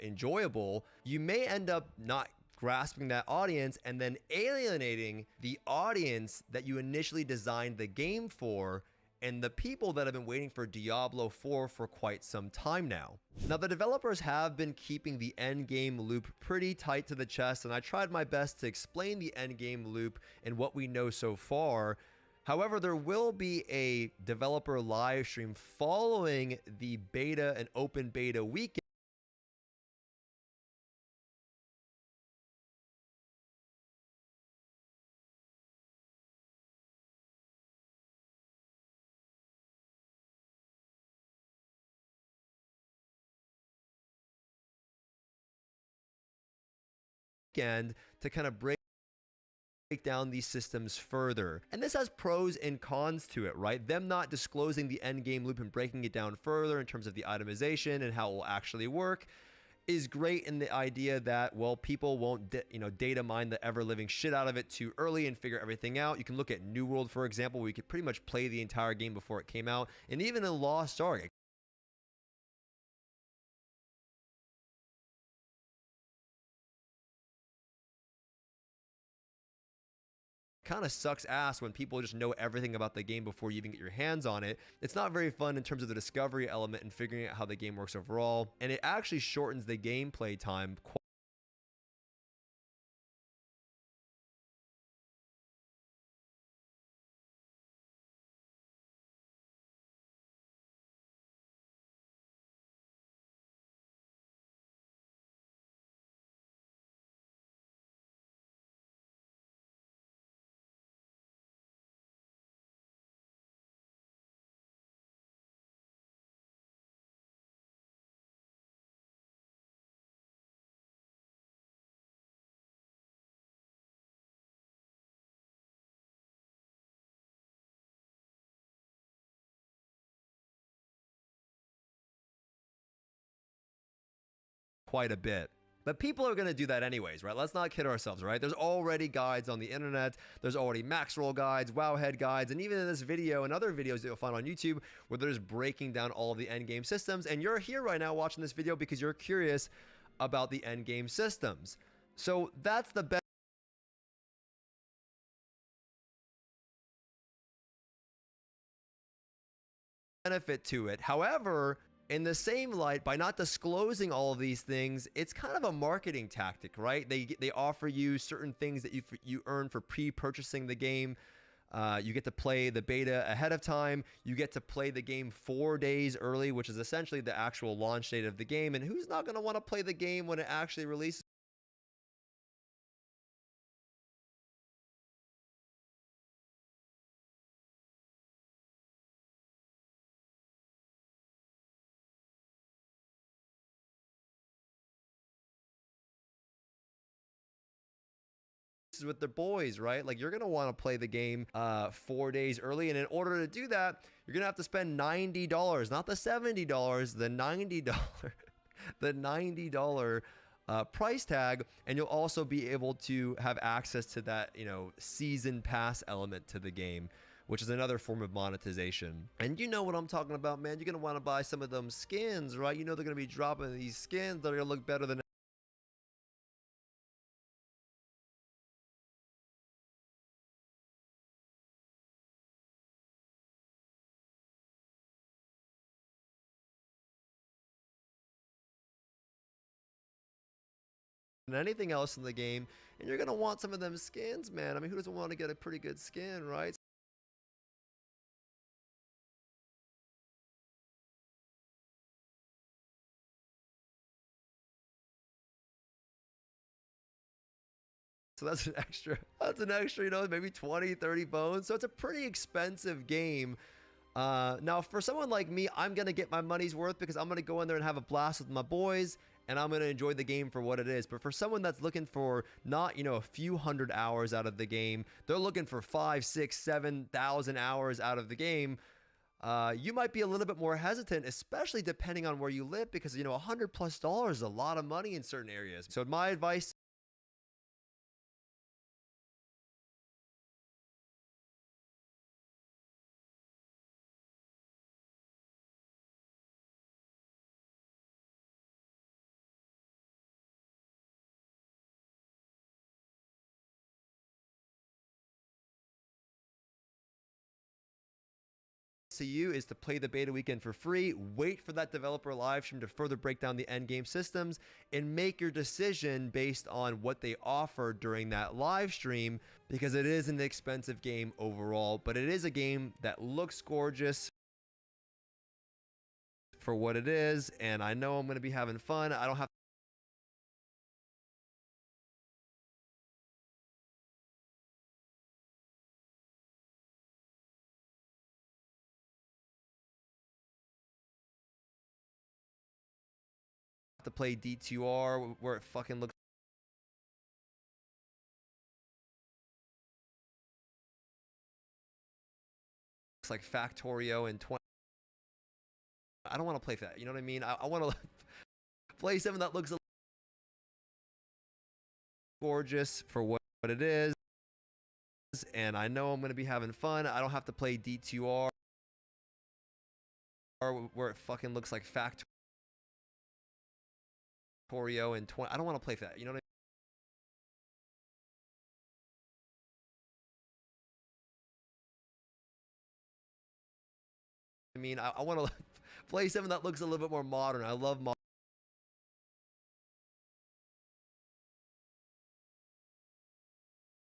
enjoyable, you may end up not grasping that audience and then alienating the audience that you initially designed the game for and the people that have been waiting for Diablo 4 for quite some time now. Now, the developers have been keeping the end game loop pretty tight to the chest, and I tried my best to explain the end game loop and what we know so far. However, there will be a developer live stream following the beta and open beta weekend to kind of break break down these systems further. And this has pros and cons to it, right? Them not disclosing the end game loop and breaking it down further in terms of the itemization and how it will actually work is great in the idea that, well, people won't data mine the ever living shit out of it too early and figure everything out. You can look at New World, for example, where you could pretty much play the entire game before it came out, and even in Lost Ark, kind of sucks ass when people just know everything about the game before you even get your hands on it. It's not very fun in terms of the discovery element and figuring out how the game works overall, and it actually shortens the gameplay time quite a bit. But people are going to do that anyways, right? Let's not kid ourselves, right? There's already guides on the internet. There's already max roll guides, wowhead guides, and even in this video and other videos that you'll find on YouTube where they're just breaking down all of the endgame systems. And you're here right now watching this video because you're curious about the endgame systems. So that's the best benefit to it. However, in the same light, by not disclosing all of these things, it's kind of a marketing tactic, right? They offer you certain things that you earn for pre-purchasing the game. You get to play the beta ahead of time. You get to play the game 4 days early, which is essentially the actual launch date of the game. And who's not going to want to play the game when it actually releases? With their boys, right? Like, you're gonna want to play the game 4 days early, and in order to do that, you're gonna have to spend $90, not the $70, the $90 the $90 price tag, and you'll also be able to have access to that, season pass element to the game, which is another form of monetization. And you know what I'm talking about, man. You're gonna want to buy some of them skins, right? You know they're gonna be dropping these skins that are gonna look better than anything else in the game, and you're gonna want some of them skins, man. I mean, who doesn't want to get a pretty good skin, right? So that's an extra, maybe 20, 30 bones. So it's a pretty expensive game. Now, for someone like me, I'm going to get my money's worth because I'm going to go in there and have a blast with my boys, and I'm going to enjoy the game for what it is. But for someone that's looking for not, a few hundred hours out of the game, they're looking for 5, 6, 7,000 hours out of the game. You might be a little bit more hesitant, especially depending on where you live, because, $100+ is a lot of money in certain areas. So my advice to you is to play the beta weekend for free, wait for that developer live stream to further break down the end game systems, and make your decision based on what they offer during that live stream, because it is an expensive game overall, but it is a game that looks gorgeous for what it is, and I know I'm going to be having fun. I don't have to play D2R where it fucking looks like Factorio and 20. I don't want to play that. You know what I mean? I want to play something that looks gorgeous for what it is. And I know I'm going to be having fun. I don't have to play D2R where it fucking looks like Factorio and 20. I don't want to play that. You know what I mean? I want to play something that looks a little bit more modern. I love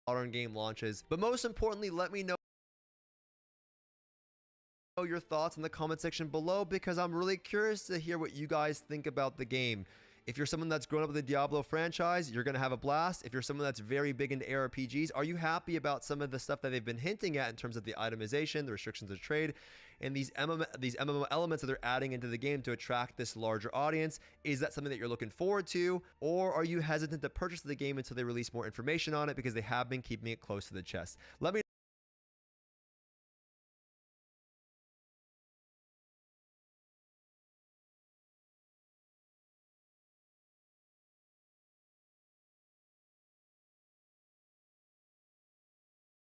modern game launches. But most importantly, let me know your thoughts in the comment section below, because I'm really curious to hear what you guys think about the game. If you're someone that's grown up with the Diablo franchise, you're going to have a blast. If you're someone that's very big into ARPGs, are you happy about some of the stuff that they've been hinting at in terms of the itemization, the restrictions of trade, and these MMO elements that they're adding into the game to attract this larger audience? Is that something that you're looking forward to? Or are you hesitant to purchase the game until they release more information on it because they have been keeping it close to the chest? Let me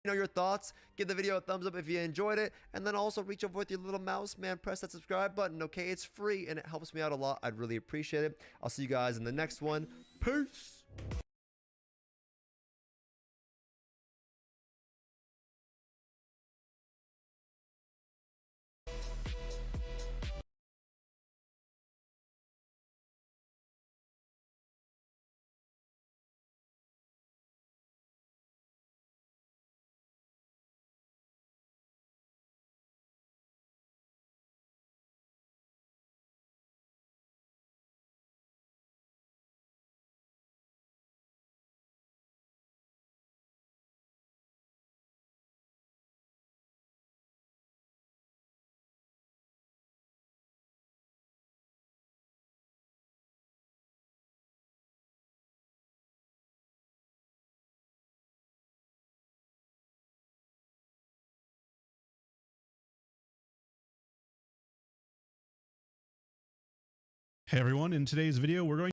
know your thoughts. Give the video a thumbs up if you enjoyed it, and then also reach over with your little mouse, man. Press that subscribe button, okay? It's free and it helps me out a lot. I'd really appreciate it. I'll see you guys in the next one. Peace. Hey everyone, in today's video, we're going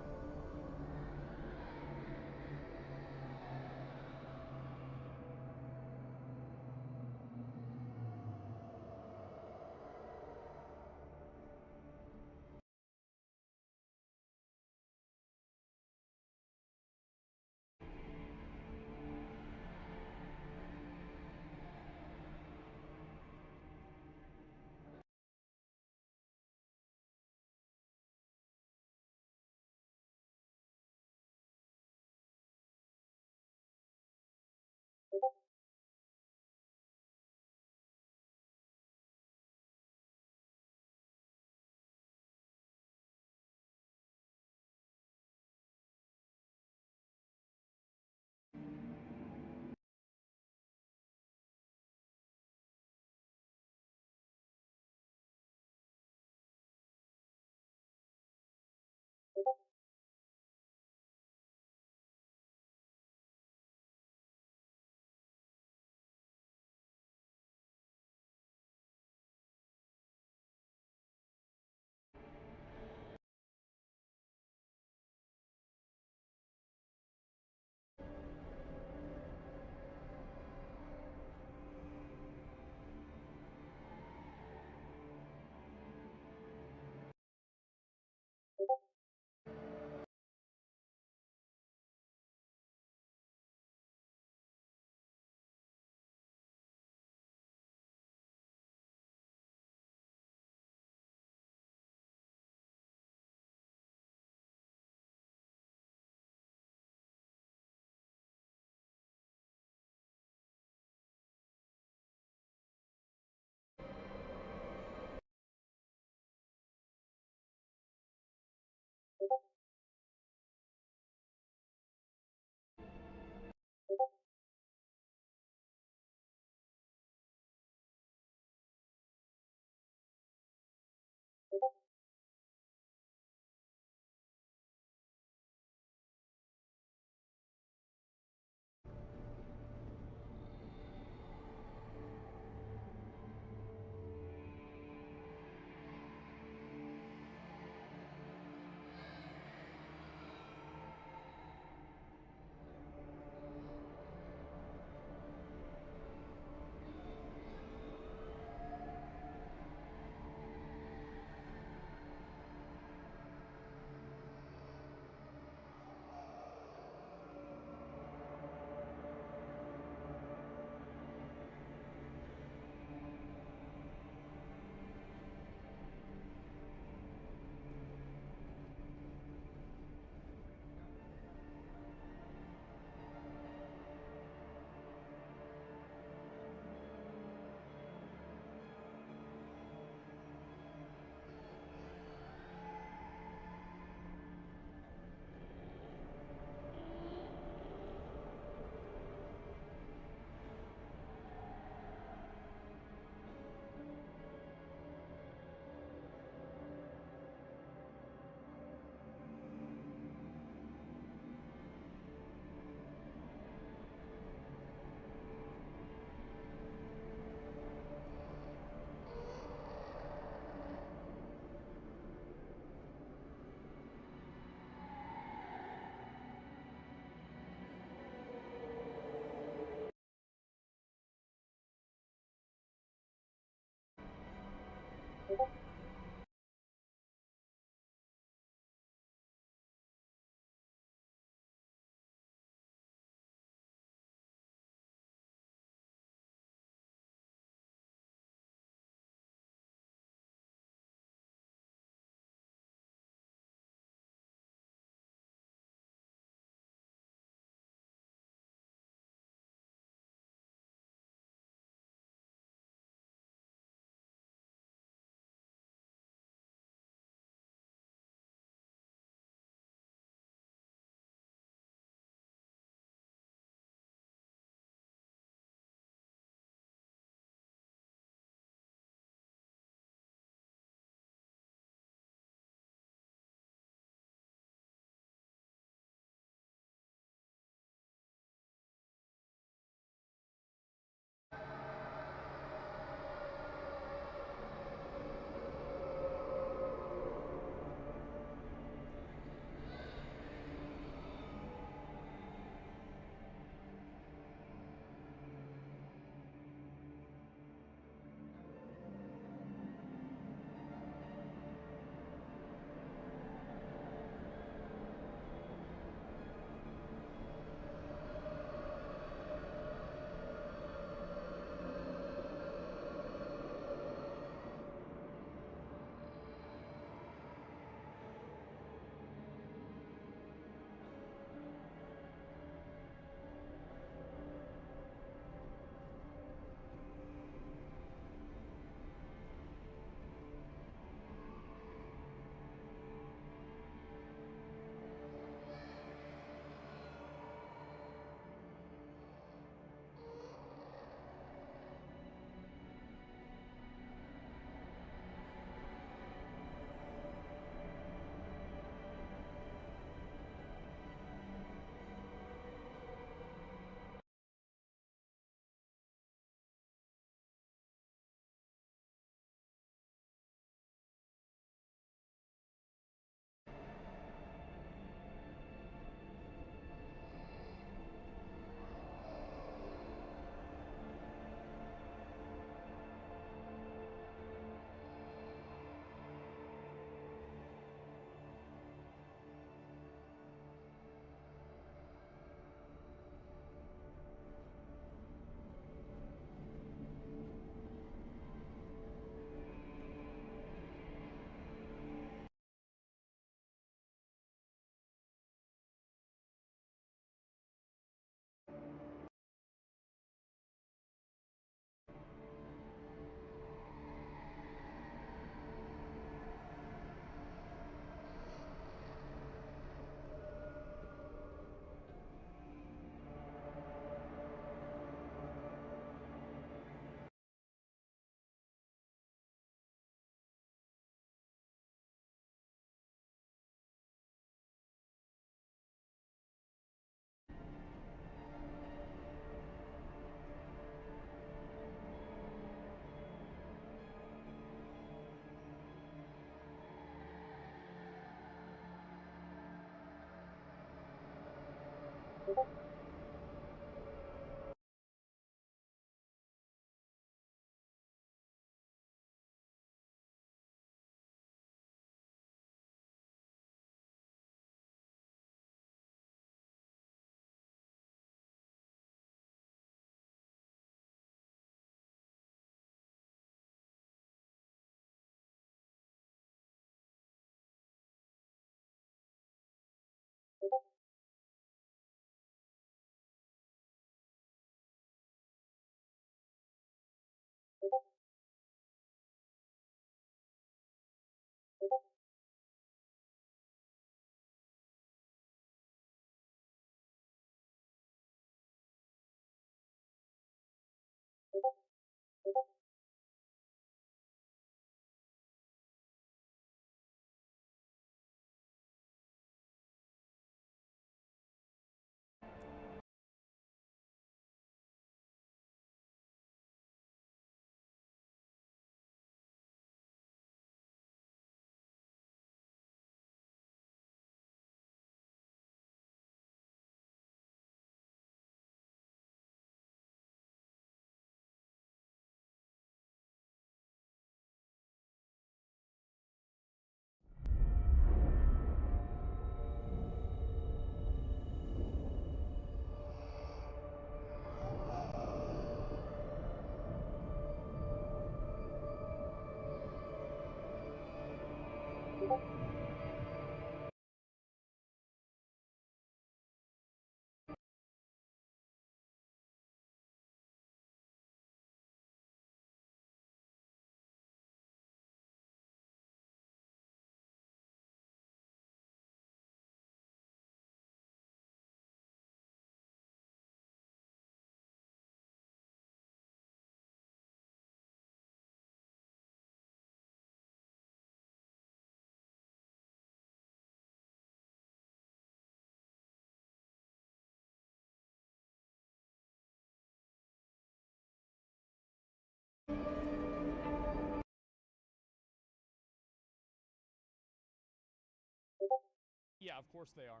Yeah, of course they are.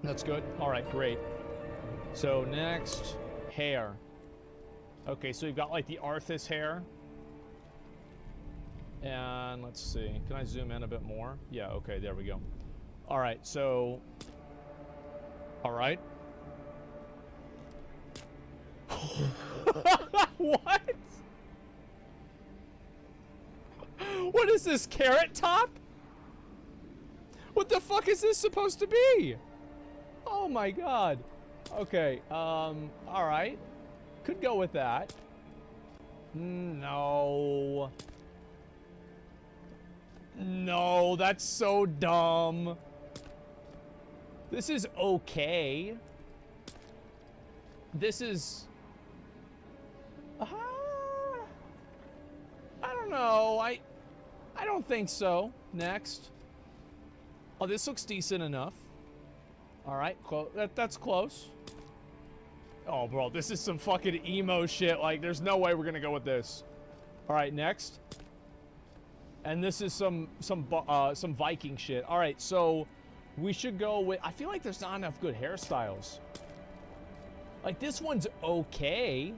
That's good. All right, great. So next, hair. Okay, so you've got like the Arthas hair. And let's see. Can I zoom in a bit more? Yeah, okay, there we go. All right, so... All right. What? What is this, Carrot Top? What the fuck is this supposed to be? Oh my god. Okay, alright. Could go with that. No. No, that's so dumb. This is okay. This is... I don't know. I don't think so. Next. Oh, this looks decent enough. All right, that's close. Oh, bro, this is some fucking emo shit. Like, there's no way we're gonna go with this. All right, next. And this is some Viking shit. All right, so we should go with... I feel like there's not enough good hairstyles. Like, this one's okay.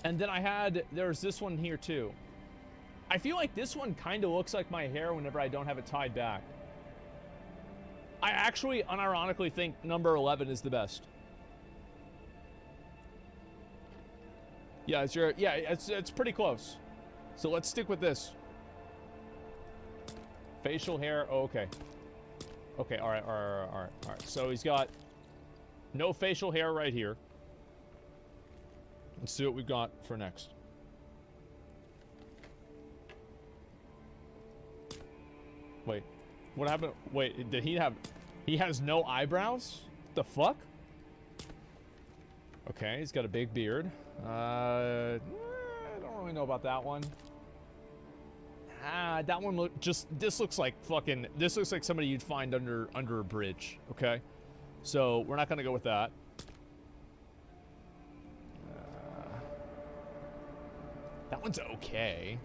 And then there's this one here too. I feel like this one kind of looks like my hair whenever I don't have it tied back. I actually, unironically, think number 11 is the best. Yeah, it's pretty close. So let's stick with this. Facial hair, oh, okay. Okay, all right. So he's got no facial hair right here. Let's see what we've got for next. Wait, what happened? Wait, did he have... He has no eyebrows? What the fuck? Okay, he's got a big beard. I don't really know about that one. That one this looks like fucking... This looks like somebody you'd find under a bridge, okay? So, we're not gonna go with that. That one's okay.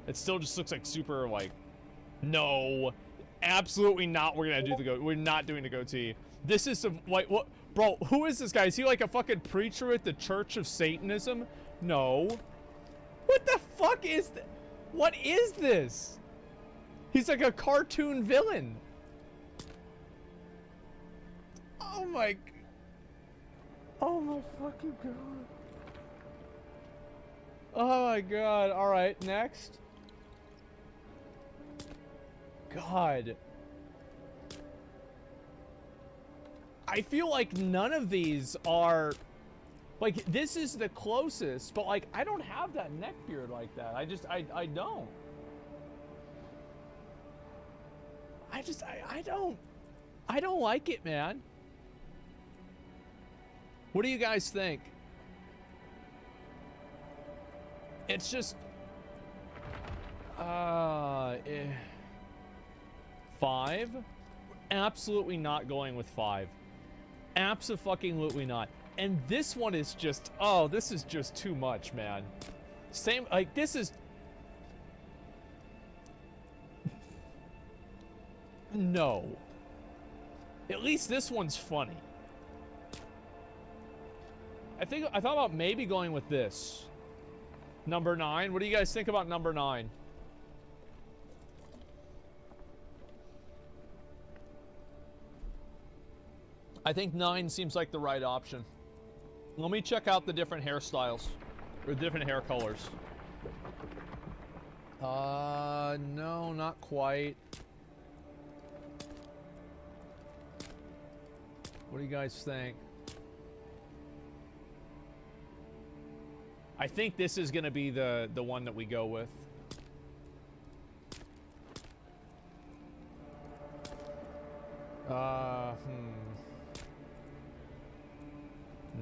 It still just looks like super, like... No. Absolutely not. We're gonna do the goatee. We're not doing the goatee. This is some, like, what? Bro, who is this guy? Is he like a fucking preacher at the Church of Satanism? No. What the fuck is that? What is this? He's like a cartoon villain. Oh my. Oh my fucking god. Oh my god. Alright, next. God. I feel like none of these are... Like, this is the closest, but, like, I don't have that neck beard like that. I don't. I don't like it, man. What do you guys think? It's just... 5? Absolutely not going with 5. Abso-fucking-lutely not. And this one is just... Oh, this is just too much, man. Same... Like, this is... No. At least this one's funny. I thought about maybe going with this. Number 9. What do you guys think about number 9? I think 9 seems like the right option. Let me check out the different hairstyles. Or different hair colors. No, not quite. What do you guys think? I think this is gonna be the one that we go with.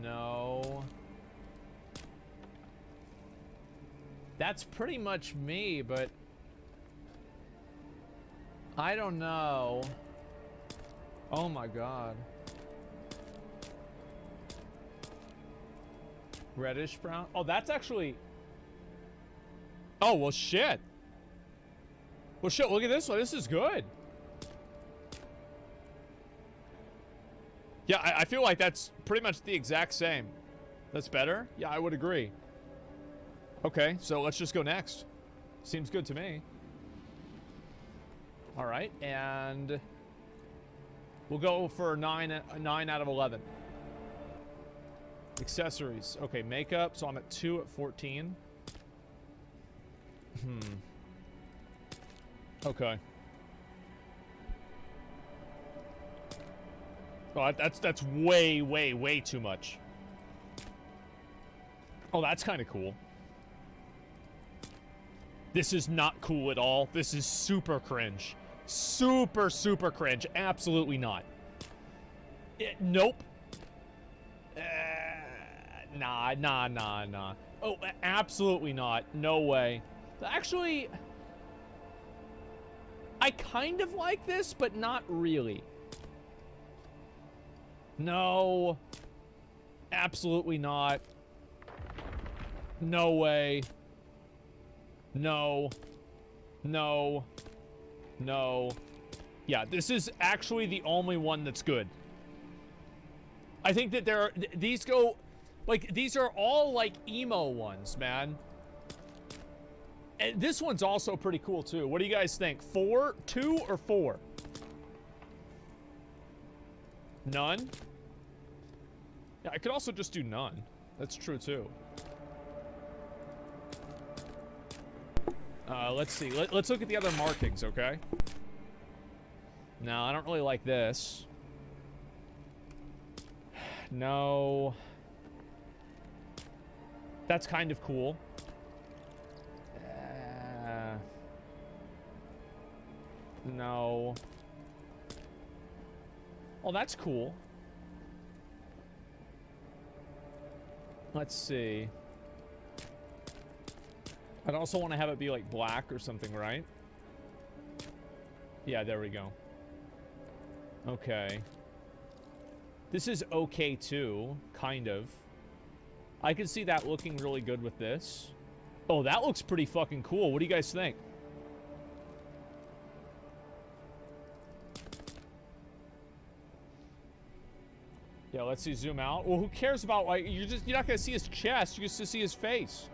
No. That's pretty much me, but I don't know. Oh my god. Reddish brown? Oh, that's actually... Oh, well, shit. Well, shit, look at this one. This is good. Yeah, I feel like that's pretty much the exact same. That's better? Yeah, I would agree. Okay, so let's just go next. Seems good to me. All right, and we'll go for 9 out of 11. Accessories. Okay, makeup. So I'm at 2 at 14. Okay. Oh, that's way too much. Oh, that's kind of cool. This is not cool at all. This is super cringe. Super cringe. Absolutely not. Nope. Nah. Oh, absolutely not. No way. Actually, I kind of like this, but not really. No. Absolutely not. No way. No. Yeah, this is actually the only one that's good. I think that these go... Like, these are all, like, emo ones, man. And this one's also pretty cool, too. What do you guys think? 4, 2, or 4? None? Yeah, I could also just do none. That's true, too. Let's see. Let's look at the other markings, okay? No, I don't really like this. No. That's kind of cool. No. Oh, that's cool. Let's see. I'd also want to have it be like black or something, right? Yeah, there we go. Okay. This is okay too, kind of. I can see that looking really good with this. Oh, that looks pretty fucking cool. What do you guys think? Yeah, let's see, zoom out. Well, who cares about, like, you're not gonna see his chest, you're just gonna see his face.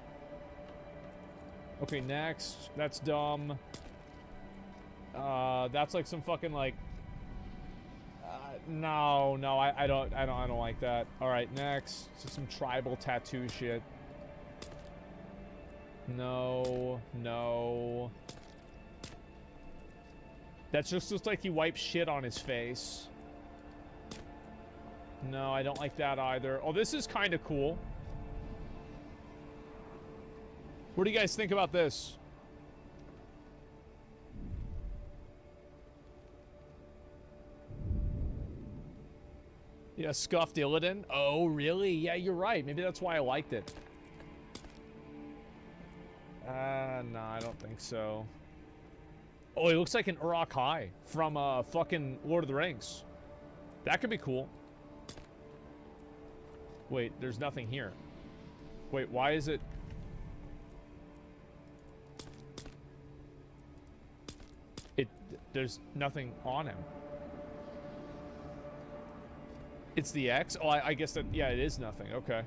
Okay, next. That's dumb. That's like some fucking, like, no, I don't like that. All right, next. Some tribal tattoo shit. No. That just looks like he wiped shit on his face. No, I don't like that either. Oh, this is kind of cool. What do you guys think about this? Yeah, scuffed Illidan. Oh, really? Yeah, you're right. Maybe that's why I liked it. No, I don't think so. Oh, he looks like an Uruk-hai from fucking Lord of the Rings. That could be cool. Wait, there's nothing here. Wait, why is it... There's nothing on him. It's the X? Oh, I guess that... Yeah, it is nothing. Okay.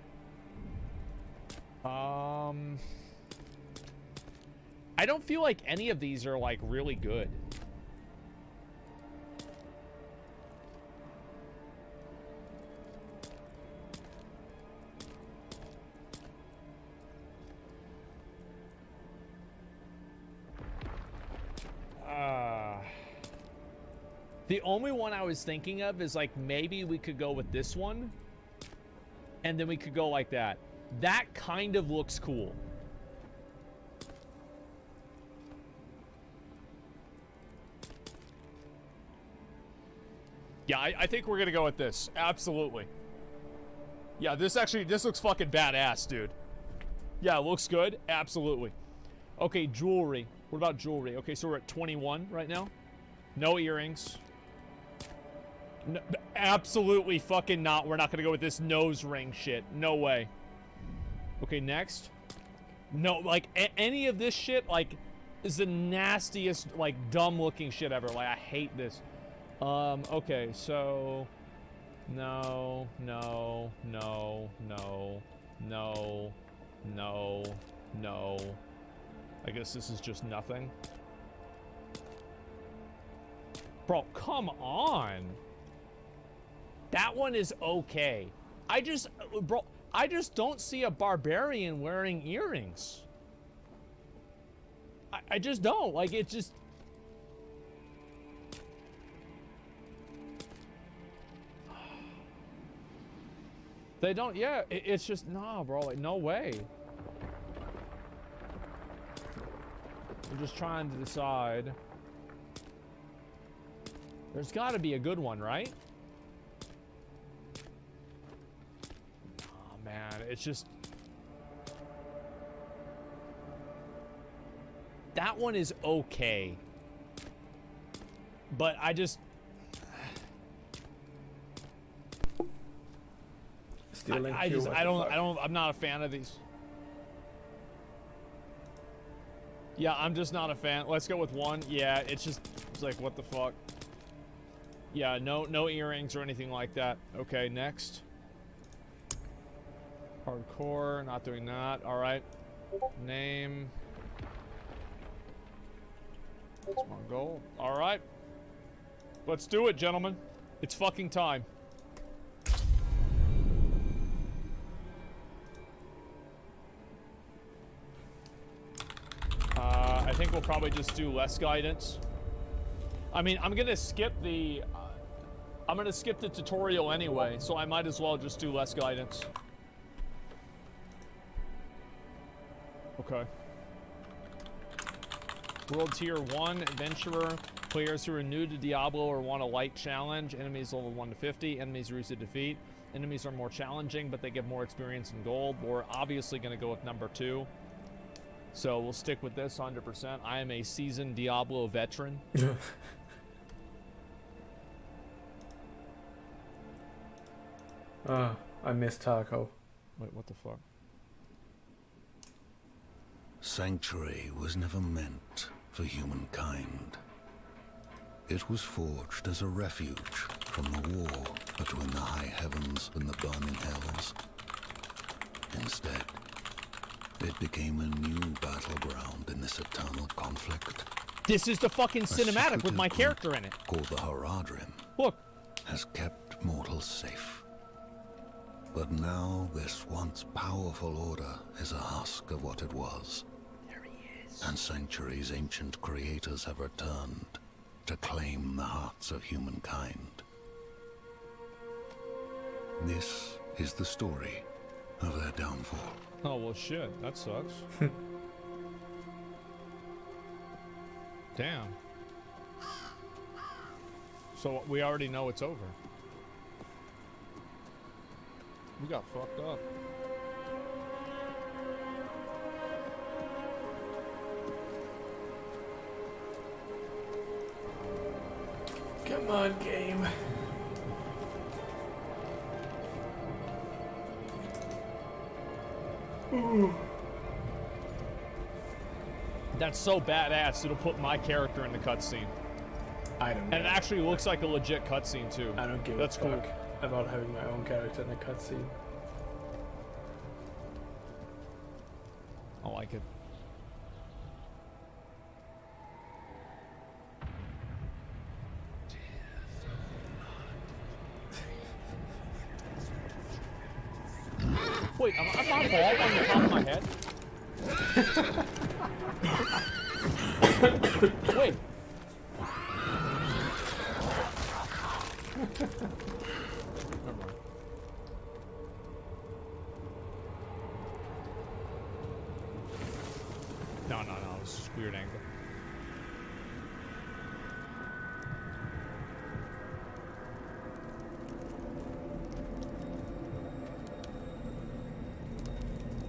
I don't feel like any of these are, like, really good. The only one I was thinking of is, like, maybe we could go with this one. And then we could go like that. That kind of looks cool. Yeah, I think we're going to go with this. Absolutely. Yeah, this looks fucking badass, dude. Yeah, it looks good. Absolutely. Okay, jewelry. What about jewelry? Okay, so we're at 21 right now. No earrings. No, absolutely fucking not. We're not going to go with this nose ring shit. No way. Okay, next. No, like, any of this shit, like, is the nastiest, like, dumb-looking shit ever. Like, I hate this. Okay, so... No. I guess this is just nothing. Bro, come on. That one is okay. I just don't see a barbarian wearing earrings. I just don't. Like, it just... They don't, yeah, it's just, nah, bro, like, no way. I'm just trying to decide. There's gotta be a good one, right? Oh, man, it's just... That one is okay. But I just... I'm not a fan of these. Yeah, I'm just not a fan. Let's go with one. Yeah, it's like, what the fuck? Yeah, no earrings or anything like that. Okay, next. Hardcore, not doing that. All right. Name. That's my goal. All right. Let's do it, gentlemen. It's fucking time. I think we'll probably just do less guidance. I mean, I'm gonna skip the tutorial anyway, so I might as well just do less guidance. Okay. World Tier 1 Adventurer. Players who are new to Diablo or want a light challenge. Enemies level 1 to 50. Enemies are easy to defeat. Enemies are more challenging, but they get more experience in gold. We're obviously gonna go with number 2. So we'll stick with this 100%. I am a seasoned Diablo veteran. I miss Taco. Wait, what the fuck? Sanctuary was never meant for humankind. It was forged as a refuge from the war between the high heavens and the burning hells. Instead, it became a new battleground in this eternal conflict. This is the fucking A cinematic with my secretive character group in it. called the Haradrim Look. has kept mortals safe. But now this once powerful order is a husk of what it was. There he is. And Sanctuary's ancient creators have returned to claim the hearts of humankind. This is the story of their downfall. Oh, well, shit. That sucks. Damn. So we already know it's over. We got fucked up. Come on, game. Ooh. That's so badass. It'll put my character in the cutscene. I don't. And it actually looks like a legit cutscene too. I don't give That's a cool. fuck about having my own character in a cutscene. I like it. Wait, am I bald on the top of my head? Wait. Never mind. No, this is a weird angle.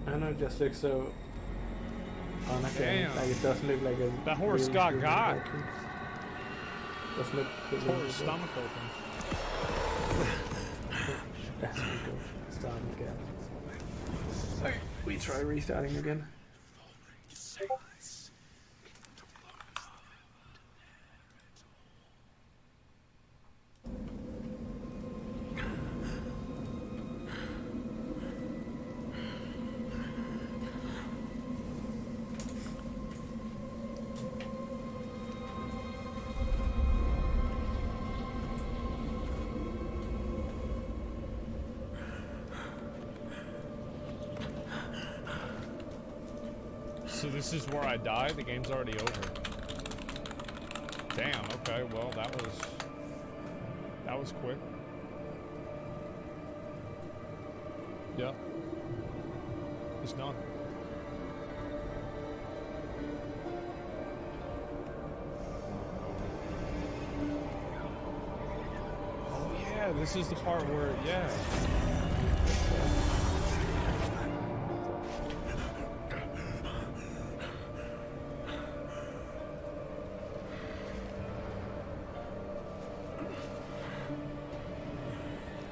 I don't know, it just looks so uncanny. Damn. Like it doesn't look like a That horse real got human got. cartoon. Doesn't look Tore his stomach open. That's we go. Starting again. Okay, we try restarting again. So this is where I die? The game's already over. Damn, okay, well that was quick. Yeah. It's done. Oh yeah, this is the part where, yeah.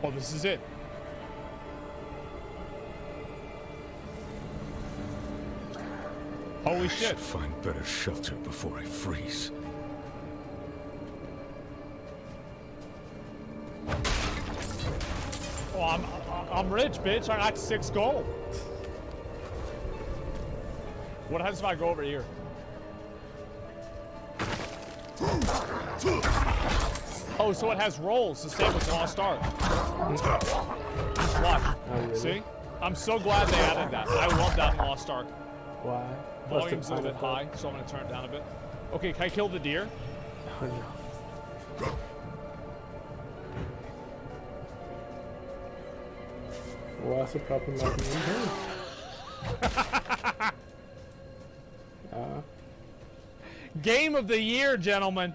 Oh, this is it. Holy I shit. should find better shelter before I freeze. Oh, I'm rich, bitch. I got 6 gold. What happens if I go over here? Oh, so it has rolls, the same as Lost Ark. Watch. really? See? I'm so glad they added that. I love that in Lost Ark. Why? What's the Volume's a little bit point of high, so I'm gonna turn it down a bit. Okay, can I kill the deer? that? Oh no. What's the problem like me here? Game of the year, gentlemen.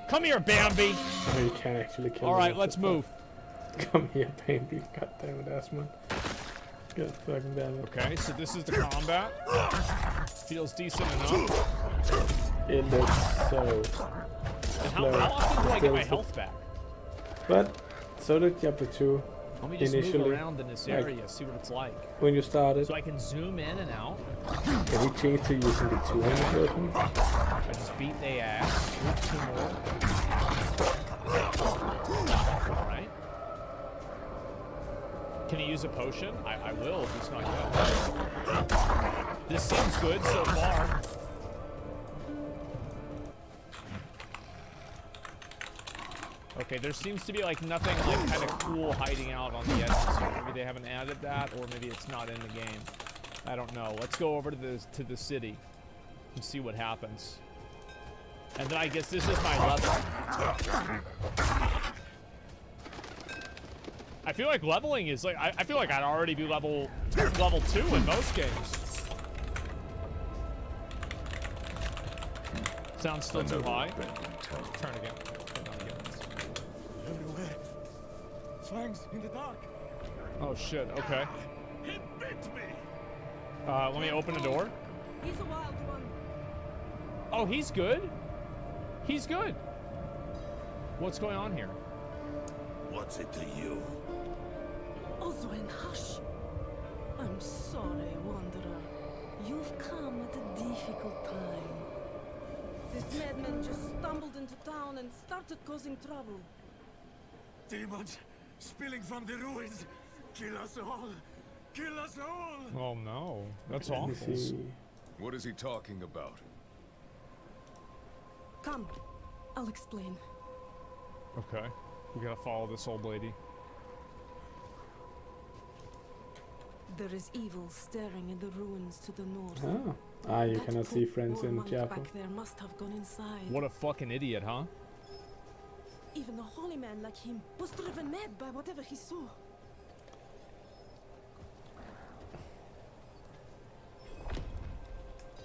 Come here, Bambi. Oh, you can't actually kill All me, right, what let's the move. fuck? Come here, baby. God damn it, Asmund. God fucking damn it. Okay, so this is the combat. Feels decent enough. It looks so And slow. how often do I get my Still- health back? But so did Diablo 2 Let me just move initially. around in this like- area, see what it's like. when you started. So I can zoom in and out. Can we change to using the 200 version? I just beat they ass. Shoot 2 more. Alright. Can he use a potion? I will if it's not good. This seems good so far. Okay, there seems to be like nothing like kind of cool hiding out on the edges here. Maybe they haven't added that, or maybe it's not in the game. I don't know. Let's go over to the city and see what happens. And then I guess this is my level. I feel like leveling is like I feel like I'd already be level 2 in most games. Sounds still too high. Turn again. Turn on again. Everywhere. Fangs in the dark. Oh shit, okay. He bit me. Let me open the door. He's a wild one. Oh, he's good. He's good. What's going on here? What's it to you? Oswin, hush. I'm sorry, Wanderer. You've come at a difficult time. This madman just stumbled into town and started causing trouble. Demons spilling from the ruins. Kill us all. Kill us all. Oh no, that's Let me awful. see. What is he talking about? Come, I'll explain. Okay, we gotta follow this old lady. There is evil staring in the ruins to the north. You That cannot see poor friends in monk Diablo. back there must have gone inside. What a fucking idiot, huh? Even a holy man like him was driven mad by whatever he saw.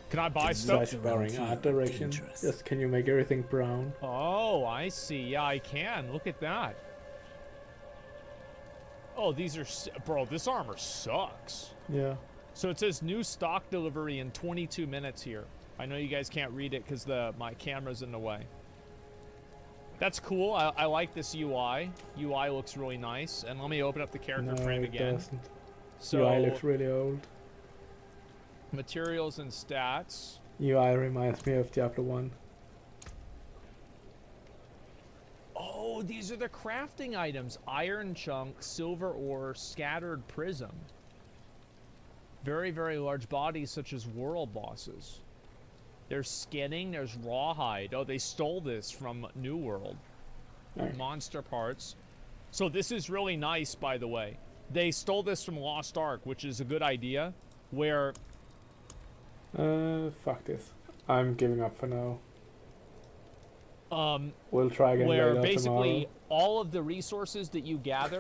Can I buy stuff? Nice boring art direction. Just can you make everything brown? Oh, I see. Yeah, I can. Look at that. Oh, these are... Bro, this armor sucks. Yeah. So it says new stock delivery in 22 minutes here. I know you guys can't read it because my camera's in the way. That's cool. I like this UI. UI looks really nice. And let me open up the character No, frame it again. doesn't. So, UI looks really old. materials and stats. UI reminds me of Diablo 1. Oh, these are the crafting items. Iron chunk, silver ore, scattered prism. Very, very large bodies such as world bosses. There's skinning, there's rawhide. Oh, they stole this from New World. Alright. Monster parts. So this is really nice, by the way. They stole this from Lost Ark, which is a good idea, where... Fuck this. I'm giving up for now. Um, We'll try again where later basically tomorrow. all of the resources that you gather